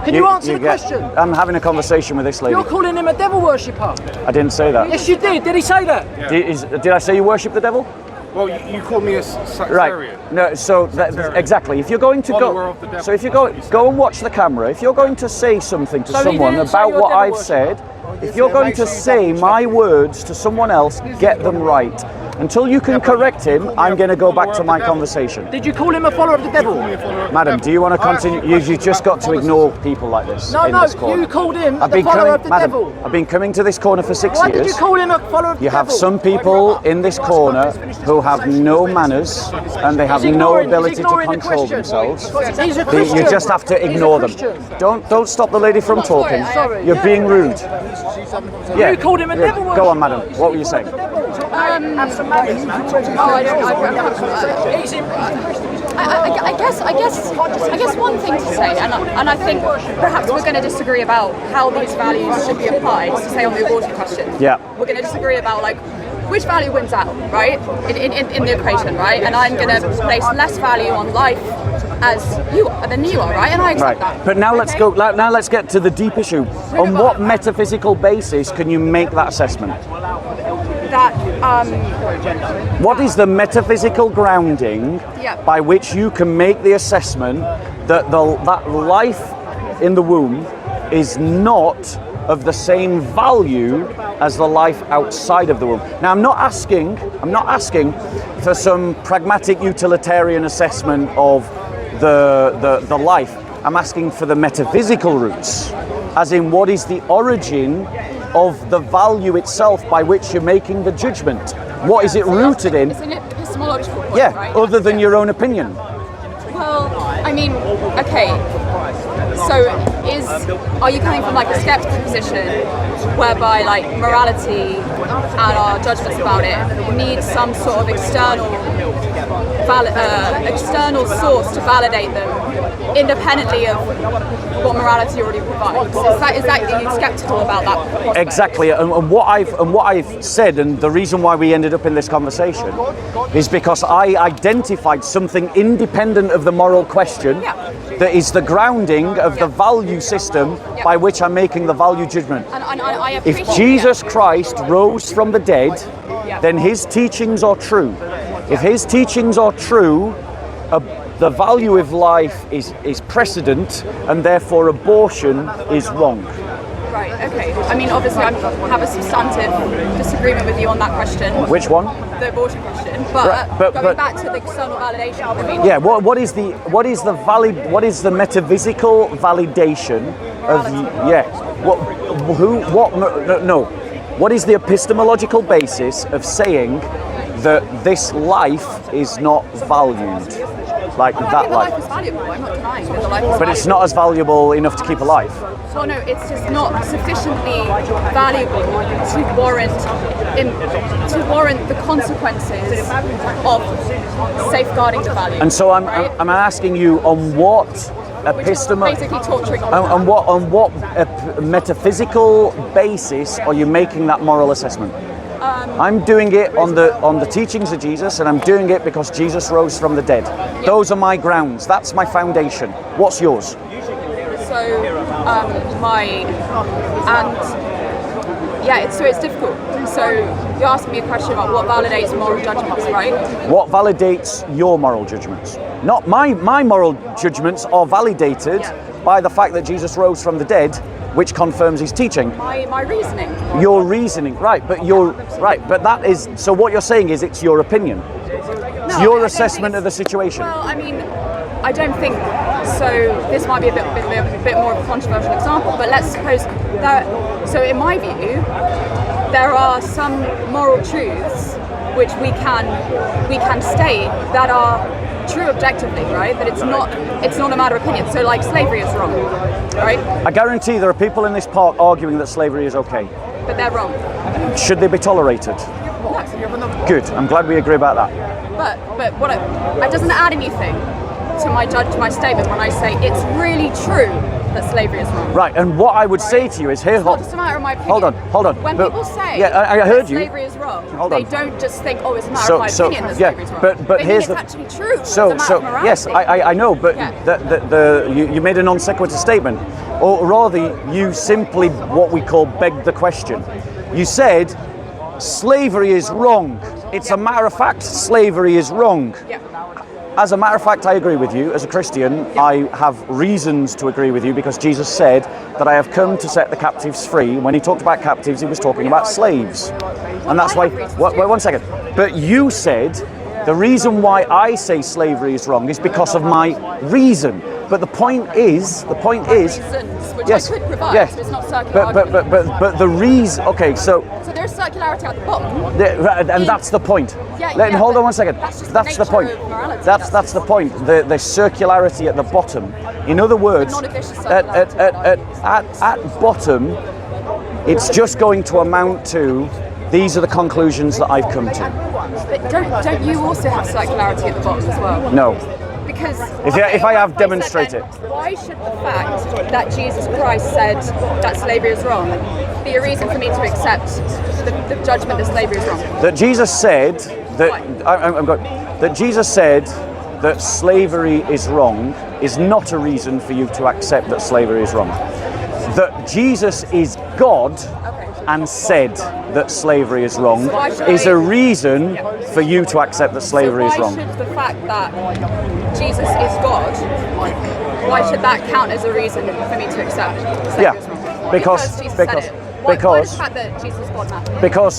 Can you answer the question? I'm having a conversation with this lady. You're calling him a devil worshipper. I didn't say that. Yes, you did. Did he say that? Did I say you worship the devil? Well, you called me a sectarian. Right. No. So exactly. If you're going to Follower of the devil. so if you go and watch the camera. If you're going to say something to So he someone didn't say about you're a what devil I've worshipper? said, if you're going to say my words to someone else, get them right. Until you can correct him, I'm going to go back to my conversation. Did you call him a follower of the devil? Madam, do you want to continue? You've just got to ignore people like this No, in no, this corner. you called him I've the been follower coming, of the madam, devil. I've been coming to this corner for 6 Why years. did you call him a follower of the You devil? have some people in this corner who have no manners and they have He's no ignoring- ability he's to ignoring the control question. themselves. He's a Christian. You just have to He's a ignore them. Christian. Don't stop the lady from talking. Sorry. You're being rude. Yeah. You called him a devil Go on, worshipper. madam. What were you saying? I guess one thing to say, and I think perhaps we're going to disagree about how these values should be applied, to say on the abortion question. Yeah. We're going to disagree about like which value wins out, right? In the equation, right? And I'm going to place less value on life than you are, right? And I accept that. But now let's Okay? go. Now let's get to the deep issue. On what metaphysical basis can you make that assessment? That What is the metaphysical grounding Yeah. by which you can make the assessment that that life in the womb is not of the same value as the life outside of the womb? Now, I'm not asking for some pragmatic utilitarian assessment of the life. I'm asking for the metaphysical roots, as in what is the origin of the value itself by which you're making the judgment. What is it rooted in? It's an epistemological point, Yeah, right? other than your own opinion. Well, I mean, okay. So, are you coming from like a skeptical position, whereby like morality and our judgments about it need some sort of external source to validate them, independently of what morality already provides? Is that are you skeptical about that prospect? Exactly, and what I've said, and the reason why we ended up in this conversation, is because I identified something independent of the moral question that is the grounding of the value system by which I'm making the value judgment. And I If appreciate Jesus Christ rose from the dead, then his teachings are true. If his teachings are true, the value of life is precedent, and therefore abortion is wrong. Right, okay. I mean, obviously, I have a substantive disagreement with you on that question, Which one? the abortion question. But, but going back to the external validation, I mean, Yeah. What is the metaphysical validation of What is the epistemological basis of saying that this life is not valued, like I that think the life. life is valuable. I'm not denying that the life is But it's not as valuable enough to keep alive. Well, no, it's just not sufficiently valuable to warrant the consequences of safeguarding the value. And so I'm right? asking you on what Which is basically torturing. on what metaphysical basis are you making that moral assessment? I'm doing it on the teachings of Jesus, and I'm doing it because Jesus rose from the dead. Those are my grounds. That's my foundation. What's yours? So it's difficult. So you asked me a question about what validates moral judgments, right? What validates your moral judgments? Not my moral judgments are validated by the fact that Jesus rose from the dead, which confirms his teaching. My reasoning. Your reasoning, right? But that is so. What you're saying is it's your opinion. It's No, your I don't assessment think of the situation. Well, I mean, I don't think so. This might be a bit more of a controversial example, but let's suppose that. So, in my view, there are some moral truths which we can state that are true objectively, right? That it's not a matter of opinion. So, like slavery is wrong, right? I guarantee there are people in this park arguing that slavery is okay. But they're wrong. Should they be tolerated? No. Good. I'm glad we agree about that. But what it doesn't add anything to my statement when I say it's really true that slavery is wrong. Right. And what I would say to you is here. It's not just a matter of my opinion. Hold on. When But- people say I heard that you. slavery is wrong, Hold they on. don't just think, oh, it's a matter of my opinion that slavery is wrong. but they here's think the it's actually true. So it's a matter of morality. yes, I know, but you made a non sequitur statement, or rather, you simply what we call begged the question. You said slavery is wrong. It's a matter of fact, slavery is wrong. Yeah. As a matter of fact, I agree with you. As a Christian, I have reasons to agree with you because Jesus said that I have come to set the captives free. When he talked about captives, he was talking about slaves. And that's why... Wait, one second. But you said the reason why I say slavery is wrong is because of my reason. But the point is... Reasons, which yes, I could provide, yes. so it's not circular But the reason... Okay, so... So there's circularity at the bottom. And that's the point. Hold on one second. That's the point. That's the point. The circularity at the bottom. In other words, at bottom, it's just going to amount to these are the conclusions that I've come to. But don't you also have circularity at the bottom as well? No. Because If I have, demonstrate it. Why should the fact that Jesus Christ said that slavery is wrong be a reason for me to accept the judgment that slavery is wrong? That Jesus said that Jesus said that slavery is wrong is not a reason for you to accept that slavery is wrong. That Jesus is God and said that slavery is wrong is a reason for you to accept that slavery is wrong. Why should the fact that Jesus is God, why should that count as a reason for me to accept slavery is wrong? Because Jesus said it. Why does the fact that Jesus is God matter? Because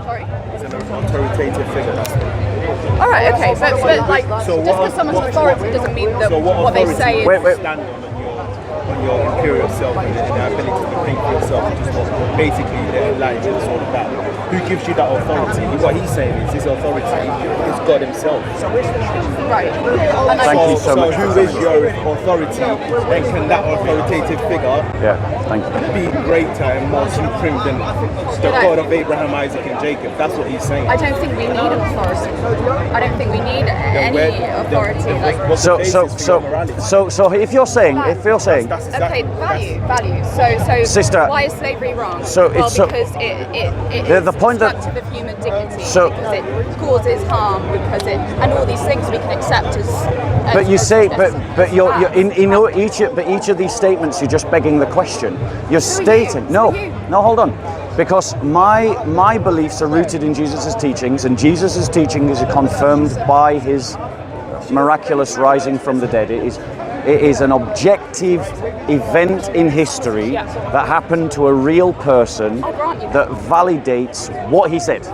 Sorry. It's an authoritative figure. That's it. All right, okay, but like So just what- because someone's authority doesn't mean that So what they say is. Wait. stand on your imperial self and the ability to think for yourself, which is what basically the Elijah is all about. Who gives you that authority? What he's saying is his authority is God himself. Right. Thank you so much. Who is your authority? And can that authoritative figure Yeah, thank you. be greater and more supreme than the God of Abraham, Isaac, and Jacob? That's what he's saying. I don't think we need an authority. I don't think we need any authority. What's the basis for your morality? So if you're saying That's Okay, exactly- value. So Sister, why is slavery wrong? so well, it's so- because it The is point that- destructive of human dignity. So- because it causes harm. Because it and all these things we can accept as. But you say, but you're facts. in each of these statements, you're just begging the question. You're So are stating you. no, So are you. no, hold on, because my beliefs are rooted in Jesus' teachings, and Jesus' teaching is confirmed by his miraculous rising from the dead. It is an objective event in history that happened to a real person I'll grant you that validates what he said.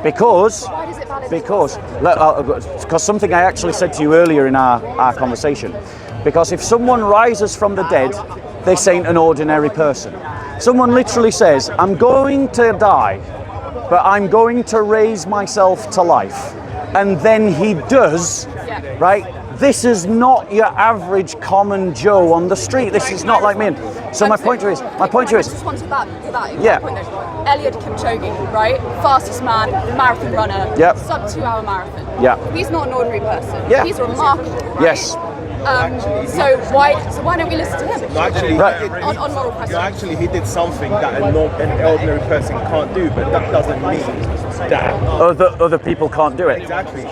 Because Why does it validate? because something I actually said to you earlier in our conversation. Because if someone rises from the dead, this ain't an ordinary person. Someone literally says, I'm going to die. but I'm going to raise myself to life. And then he does, right? This is not your average common Joe on the street. This is not like me. So my point to you is, I just wanted that yeah. point though. Eliud Kipchoge, right? Fastest man, marathon runner, Yep. sub 2-hour marathon. Yeah. He's not an ordinary person. Yeah. He's remarkable. Right? Yes. So why don't we listen to him? No, actually, Right. On moral questions. no, actually, he did something that an ordinary person can't do, but that doesn't mean that. Other people can't do it. Exactly.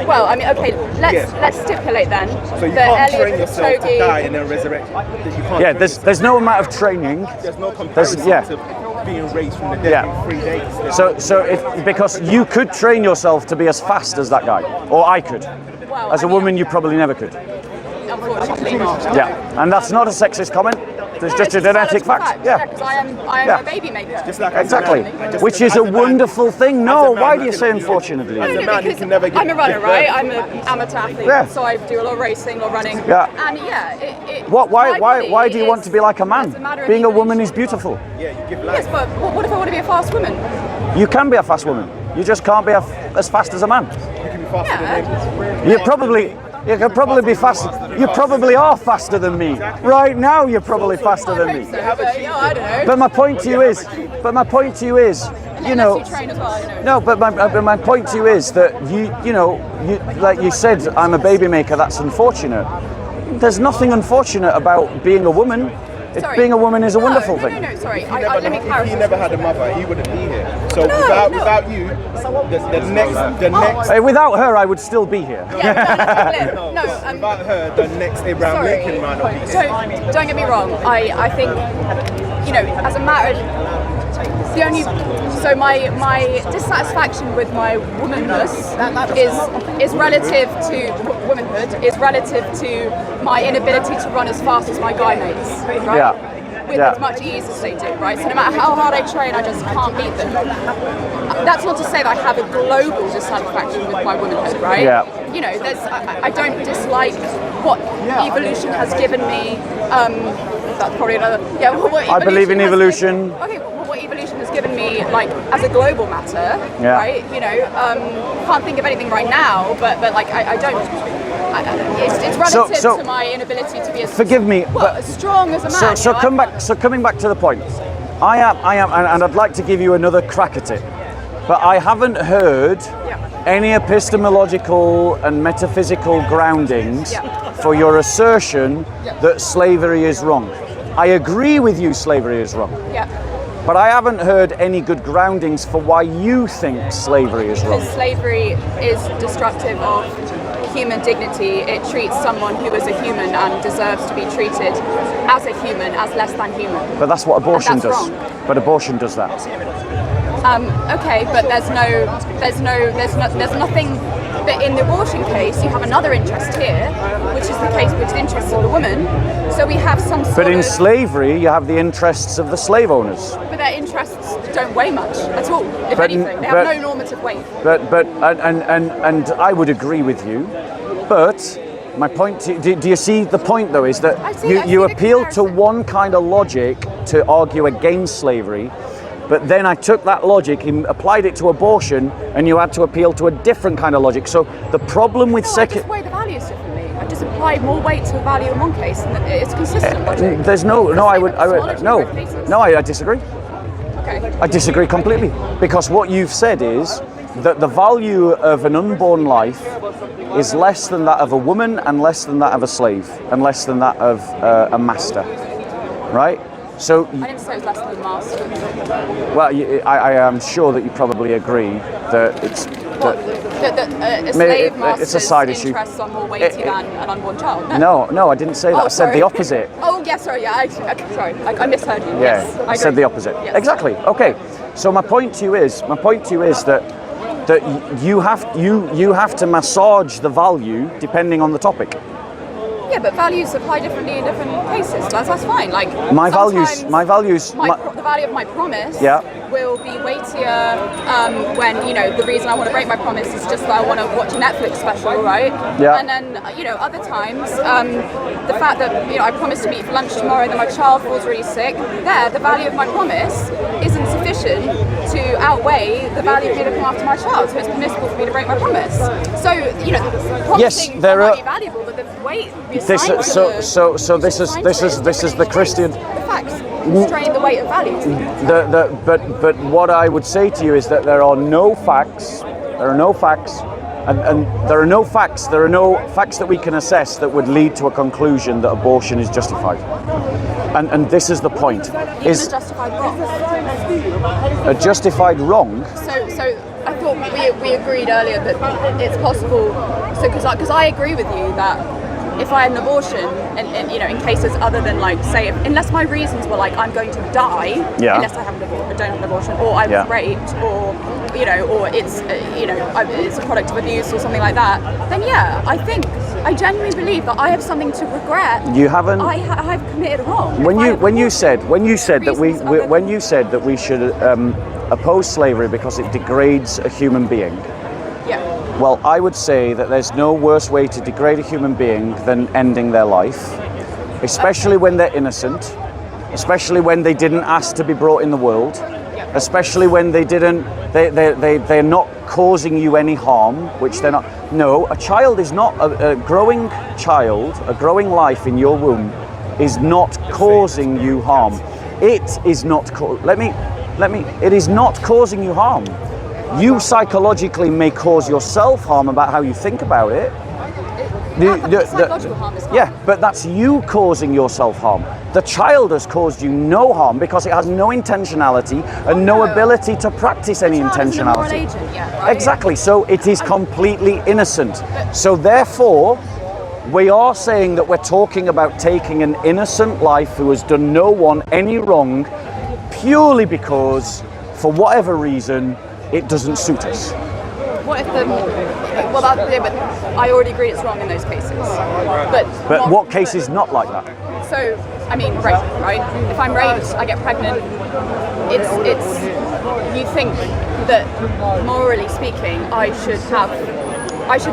Well, I mean, okay, let's stipulate then So you that can't train Eliud yourself to Kipchoge. die and then resurrect. You can't Yeah, train there's no amount of training. There's no comparison yeah. to being raised from the dead Yeah. in 3 days. So if because you could train yourself to be as fast as that guy, or I could. Well, As a I mean, woman, you probably never could. Unfortunately not. Yeah, and that's not a sexist comment. There's just a genetic fact. Yeah. because I am Yeah. a baby maker. Just like Exactly, which is a wonderful thing. No, why do you say unfortunately? As a man, you Because can never get. I'm a runner, right? I'm an amateur athlete, Yeah. so I do a lot of racing or running. Yeah. And yeah, What? my Why body do you want is- to be like a it's man? matter of Being a woman is evolution. beautiful. Yeah, you give life. Yes, but what if I want to be a fast woman? You can be a fast woman. You just can't be as fast as a man. You can be faster than him. You could probably be faster. You probably are faster than me. Right now, you're probably faster than me. So, but, yeah, I don't know. But my point to you is, you know. Unless you train as well, you know. No, but my point to you is that you like you said, I'm a baby maker. That's unfortunate. There's nothing unfortunate about being a woman. Sorry. Being a woman is a wonderful no, thing. No, sorry. If Let me he clarify. never had a mother, he wouldn't be here. So No. without you, the next. Hey, without her, I would still be here. Yeah, no, Without her, the next Abraham sorry. Lincoln might not be here. Don't get me wrong. I think, you know, as a matter of the only so my dissatisfaction with my womanness is relative to womanhood is relative to my inability to run as fast as my guy mates, right? Yeah. With Yeah. as much ease as they do, right? So no matter how hard I train, I just can't beat them. That's not to say that I have a global dissatisfaction with my womanhood, right? Yeah. You know, I don't dislike what evolution has given me. That's probably another. Yeah, what I believe in has evolution. given- okay, well, what evolution has given me, like as a global matter, Yeah. right? You know, can't think of anything right now, but like I don't. It's relative So- to my inability to be as Forgive me, well, but as strong as a man. so you know, come back. So coming back to the point, I am, and I'd like to give you another crack at it, but I haven't heard any epistemological and metaphysical groundings for your assertion that slavery is wrong. I agree with you, slavery is wrong, Yeah, but I haven't heard any good groundings for why you think slavery is wrong. because slavery is destructive of human dignity. It treats someone who is a human and deserves to be treated as a human, as less than human. But that's what abortion And that's does. wrong. But abortion does that. Okay, but there's nothing. But in the abortion case, you have another interest here, which is the case which is the interests of the woman. So we have some sort But in of. slavery, you have the interests of the slave owners. But their interests don't weigh much at all. If But- anything, they but- have no normative weight. And I would agree with you. But my point, do you see the point though, is that I see you the appeal to comparison. one kind of logic to argue against slavery, but then I took that logic and applied it to abortion, and you had to appeal to a different kind of logic. So the problem with No, I just weigh the values differently. I just apply more weight to a value in one case, and it's consistent logic. there's no, I disagree. Okay. I disagree completely, because what you've said is that the value of an unborn life is less than that of a woman, and less than that of a slave, and less than that of a master, right? So, I didn't say it was less than the master. well, I am sure that you probably agree that it's What? That a slave master's it's a side issue. interests are more weighty than an unborn child? No, I didn't say that. Oh, I said the sorry. opposite. Oh, yes, sorry, yeah, sorry, I misheard you. Yeah, Yes, I said agree. the opposite. Yes. Exactly. Okay. So my point to you is that you have to massage the value depending on the topic. Yeah, but values apply differently in different cases. That's fine. Like My values, sometimes the value of my promise. Yeah. will be weightier when, you know, the reason I want to break my promise is just that I want to watch a Netflix special, right? Yeah. And then, you know, other times, the fact that, you know, I promised to meet for lunch tomorrow, then my child falls really sick, the value of my promise isn't sufficient to outweigh the value of me looking after my child, so it's permissible for me to break my promise. So, you know, promising might be valuable, but the weight we assign to this is the Christian. the facts constrain the weight of values. But what I would say to you is that there are no facts. There are no facts. And there are no facts that we can assess that would lead to a conclusion that abortion is justified. And this is the point. Is a justified wrong. A justified wrong? So I thought we agreed earlier that it's possible. So because I agree with you that if I had an abortion, and you know, in cases other than like say, unless my reasons were like I'm going to die, unless I don't have an abortion, or I was raped, or you know, or it's you know, it's a product of abuse or something like that, then I genuinely believe that I have something to regret. You haven't. I have committed a wrong. When you said that we should oppose slavery because it degrades a human being. Yeah. Well, I would say that there's no worse way to degrade a human being than ending their life, especially when they're innocent, especially when they didn't ask to be brought in the world, especially when they're not causing you any harm, which they're not. No, a child is not, a growing child, a growing life in your womb is not causing you harm. It is not, it is not causing you harm. You psychologically may cause yourself harm about how you think about it. Psychological harm is harm. Yeah, but that's you causing yourself harm. The child has caused you no harm because it has no intentionality and no ability to practice any intentionality. Right? Exactly, so it is completely innocent. So therefore, we are saying that we're talking about taking an innocent life who has done no one any wrong purely because, for whatever reason, it doesn't suit us. What if but I already agree it's wrong in those cases. But what case is not like that? So, I mean, rape, right? If I'm raped, I get pregnant. It's. You think that morally speaking, I should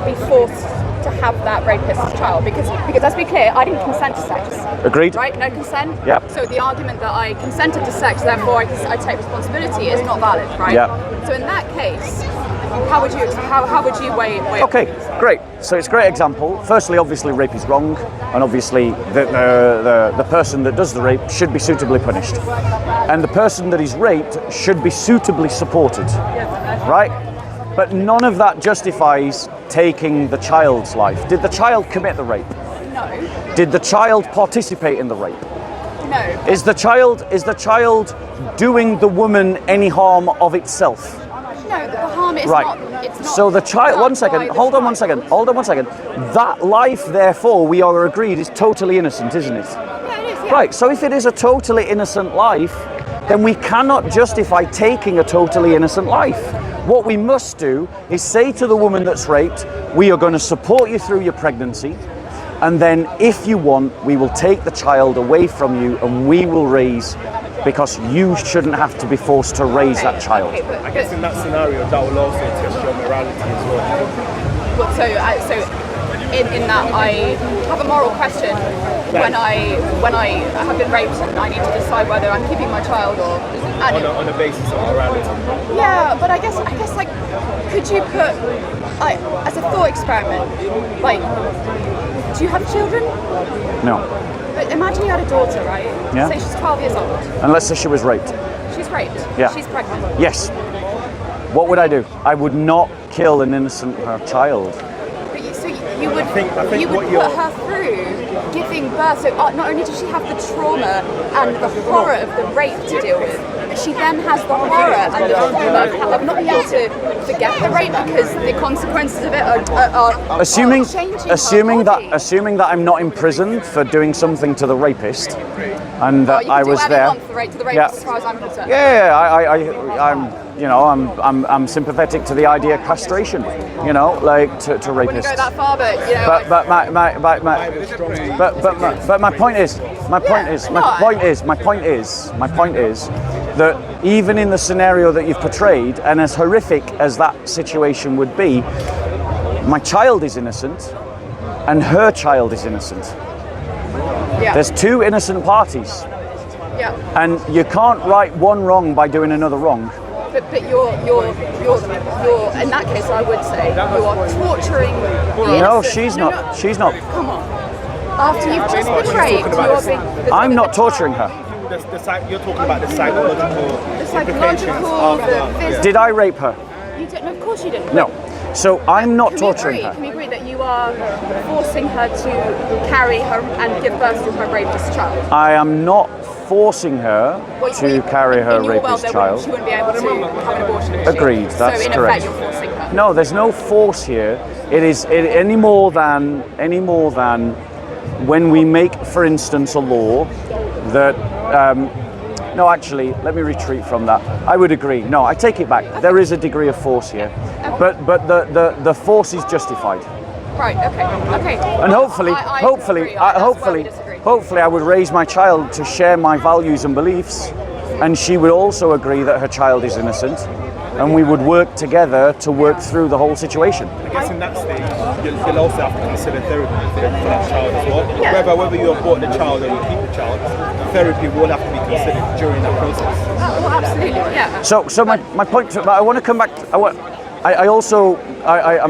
be forced to have that rapist's child because let's be clear, I didn't consent to sex. Agreed. Right? No consent. Yep. So the argument that I consented to sex, therefore I take responsibility, is not valid, right? Yep. So in that case, how would you weigh Okay, great. So it's a great example. Firstly, obviously, rape is wrong, and obviously the person that does the rape should be suitably punished, and the person that is raped should be suitably supported, right? But none of that justifies taking the child's life. Did the child commit the rape? No. Did the child participate in the rape? No. Is the child doing the woman any harm of itself? No, the harm is right. not. It's not. So the child. One second. Hold on one second. That life, therefore, we are agreed, is totally innocent, isn't it? Yeah, it is. Yeah. Right. So if it is a totally innocent life, then we cannot justify taking a totally innocent life. What we must do is say to the woman that's raped, we are going to support you through your pregnancy, and then if you want, we will take the child away from you and we will raise, because you shouldn't have to be forced to raise that child. Okay, I guess in that scenario, that will also test your morality as well. So in that I have a moral question when I have been raped and I need to decide whether I'm keeping my child or on a basis of morality. Yeah, but I guess like, could you put as a thought experiment, like, do you have children? No. But imagine you had a daughter, right? Yeah. Say she's 12 years old. And let's say she was raped. She's raped. Yeah. She's pregnant. Yes. What would I do? I would not kill an innocent child. But you would think put her through giving birth. So not only does she have the trauma and the horror of the rape to deal with, but she then has the horror and the trauma of not being able to forget the rape because the consequences of it are assuming changing that I'm not imprisoned for doing something to the rapist, and that I was there. To the rapist, as far as I'm concerned. I'm sympathetic to the idea of castration, like to rapists. Wouldn't go that far, but but my point is that even in the scenario that you've portrayed, and as horrific as that situation would be, my child is innocent and her child is innocent. Yeah. There's two innocent parties, Yeah. and you can't right one wrong by doing another wrong. But you're in that case, I would say you are torturing the No, innocent. she's No, not. no. She's not. Come on. After you've just betrayed, you're being. I'm not torturing her. You're talking about the psychological The implications psychological, of the that. physical. Did I rape her? You didn't. Of course you didn't. No. So I'm not Can torturing we her. agree? Can we agree that you are forcing her to carry her and give birth to her rapist child? I am not forcing her to carry her in your world, rapist she child. wouldn't be able to have an abortion. would she? Agreed, that's so in correct. effect, you're forcing her. No, there's no force here. It is any more than when we make, for instance, a law that. No, actually, let me retreat from that. I would agree. No, I take it back. There is a degree of force here, but the force is justified. Right. Okay. And hopefully, I hopefully, disagree. That's where we disagree. hopefully, I would raise my child to share my values and beliefs, and she would also agree that her child is innocent, and we would work together to work through the whole situation. I guess in that stage, you'll also have to consider therapy for that child as well. Yeah. Whether you abort the child or you keep the child, therapy will have to be considered during that process. Well, absolutely. Yeah. So my point. But I want to come back. I'm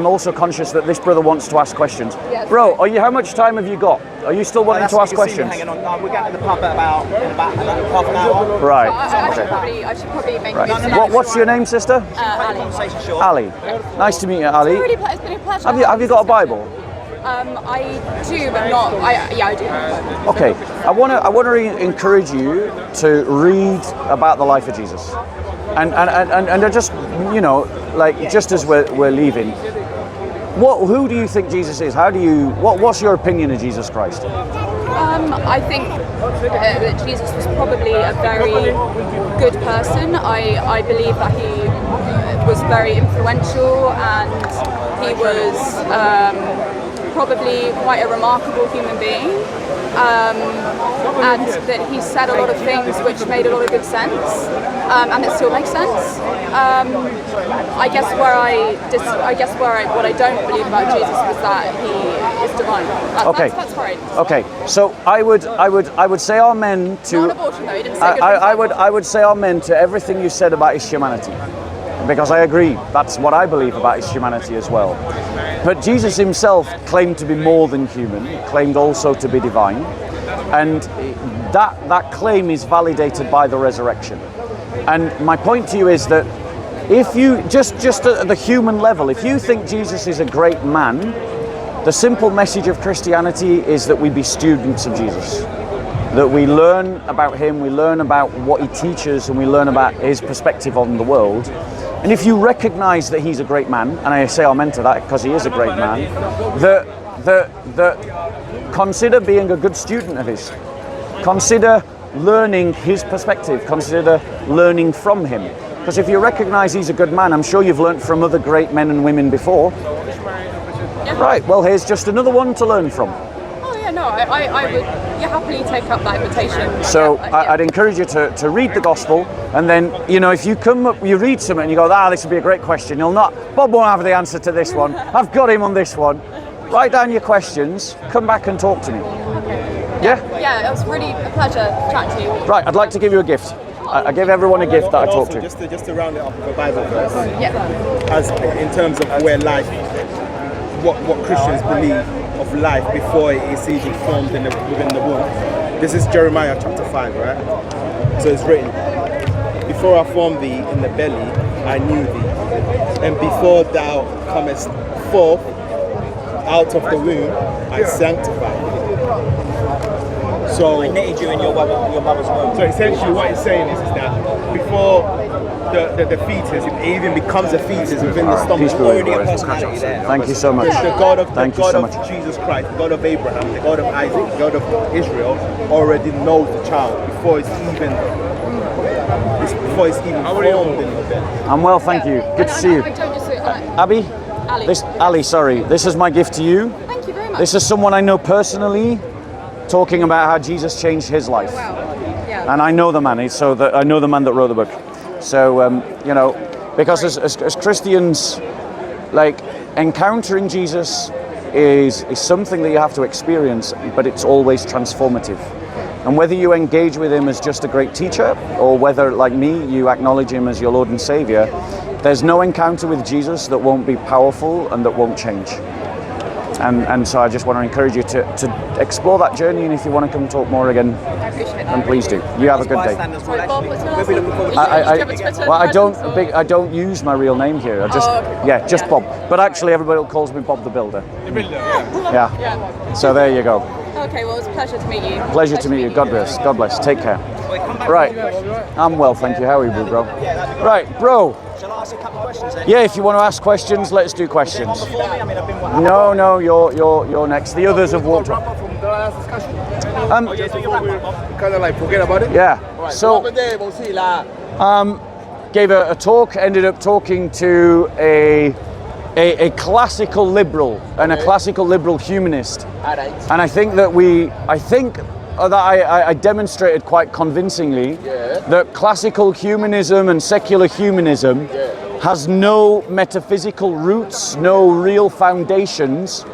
also conscious that this brother wants to ask questions. Yes. Bro, how much time have you got? Are you still wanting to ask questions? Hanging on. We're going to the pub at about half an hour. Right. I should probably make Right. use of What's your name, sister? Ali. Conversation short. Ali. Nice to meet you, Ali. It's been a pleasure. Have you got a Bible? I do, but not. I do. Okay. I want to encourage you to read about the life of Jesus, and just just as we're leaving. Who do you think Jesus is? What's your opinion of Jesus Christ? I think that Jesus was probably a very good person. I believe that he was very influential, and he was probably quite a remarkable human being. And that he said a lot of things which made a lot of good sense, and it still makes sense. I guess what I don't believe about Jesus was that he is divine. That's right. Okay. So I would say amen to. Non-abortion though. He didn't say good things. I would say amen to everything you said about his humanity, because I agree. That's what I believe about his humanity as well. But Jesus himself claimed to be more than human. He claimed also to be divine, and that claim is validated by the resurrection. And my point to you is that if you just at the human level, if you think Jesus is a great man, the simple message of Christianity is that we be students of Jesus, that we learn about him, we learn about what he teaches, and we learn about his perspective on the world. And if you recognize that he's a great man, and I say amen to that because he is a great man, that consider being a good student of his. Consider learning his perspective. Consider learning from him. Because if you recognize he's a good man, I'm sure you've learned from other great men and women before. Yeah. Right, well, here's just another one to learn from. Oh yeah, no, I would happily take up that invitation. So I'd encourage you to read the gospel, and then, if you come up, you read something and you go, this would be a great question. Bob won't have the answer to this one. I've got him on this one. Write down your questions, come back and talk to me. Yeah? Yeah, it was really a pleasure chatting to you. Right, I'd like to give you a gift. I give everyone a gift that I talk to. Just to round it up with a Bible verse, Yeah. as in terms of where life, what Christians believe of life before it is even formed within the womb. This is Jeremiah chapter 5, right? So it's written, "Before I formed thee in the belly, I knew thee, and before thou comest forth out of the womb, I sanctified thee." So I knitted you in your mother's womb. So essentially what it's saying is that before the fetus, it even becomes a fetus within the stomach. Peace be with you, Already a brothers. personality there. Thank you so much. The God of Thank you so much. Jesus Christ, the God of Abraham, the God of Isaac, the God of Israel, already knows the child before it's even formed in the belly. I'm well, thank you. Good to see you. I don't just Abby? Ali. Ali, sorry. This is my gift to you. Thank you very much. This is someone I know personally, talking about how Jesus changed his life. Wow. Yeah. And I know the man. I know the man that wrote the book. So you know, because as Christians, like, encountering Jesus is something that you have to experience, but it's always transformative. And whether you engage with him as just a great teacher, or whether, like me, you acknowledge him as your Lord and Savior, there's no encounter with Jesus that won't be powerful and that won't change. And so I just want to encourage you to explore that journey, and if you want to come talk more again, I appreciate that. then please do. You have a good day. Sorry, Bob, what's your last name? I don't use my real name here. I just okay. Bob. But actually, everybody calls me Bob the Builder. The builder, yeah. Yeah. Yeah. So there you go. Okay, well, it's a pleasure to meet you. Pleasure to meet you. God bless. God bless. Take care. Right. I'm well, thank you. How are you, bro? Right, bro. Shall I ask a couple of questions then? Yeah, if you want to ask questions, let's do questions. Before me, I mean, I've been No, you're next. The others have walked up. From the last discussion. Just before we Kind of like forget about it. Yeah. Right. So gave a talk. Ended up talking to a classical liberal and a classical liberal humanist. And I think that I demonstrated quite convincingly that classical humanism and secular humanism has no metaphysical roots, no real foundations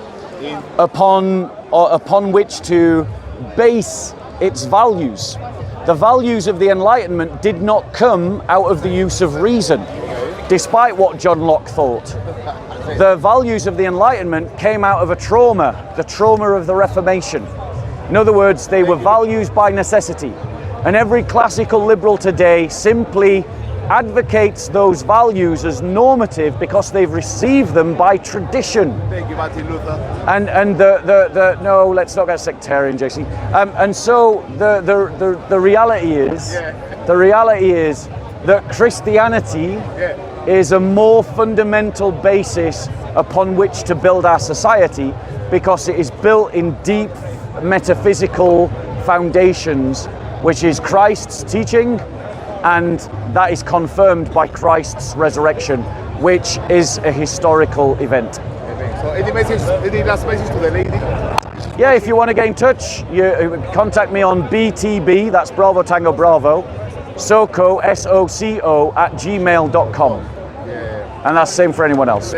upon which to base its values. The values of the Enlightenment did not come out of the use of reason, despite what John Locke thought. The values of the Enlightenment came out of a trauma, the trauma of the Reformation. In other words, they were values by necessity. And every classical liberal today simply advocates those values as normative because they've received them by tradition. Thank you, Martin Luther. And no, let's not get sectarian, JC. And so the reality is that Christianity is a more fundamental basis upon which to build our society, because it is built in deep metaphysical foundations, which is Christ's teaching, and that is confirmed by Christ's resurrection, which is a historical event. So any last message to the lady? Yeah, if you want to get in touch, you contact me on BTB, that's Bravo Tango Bravo, SOCO, SOCO @gmail.com. And that's the same for anyone else.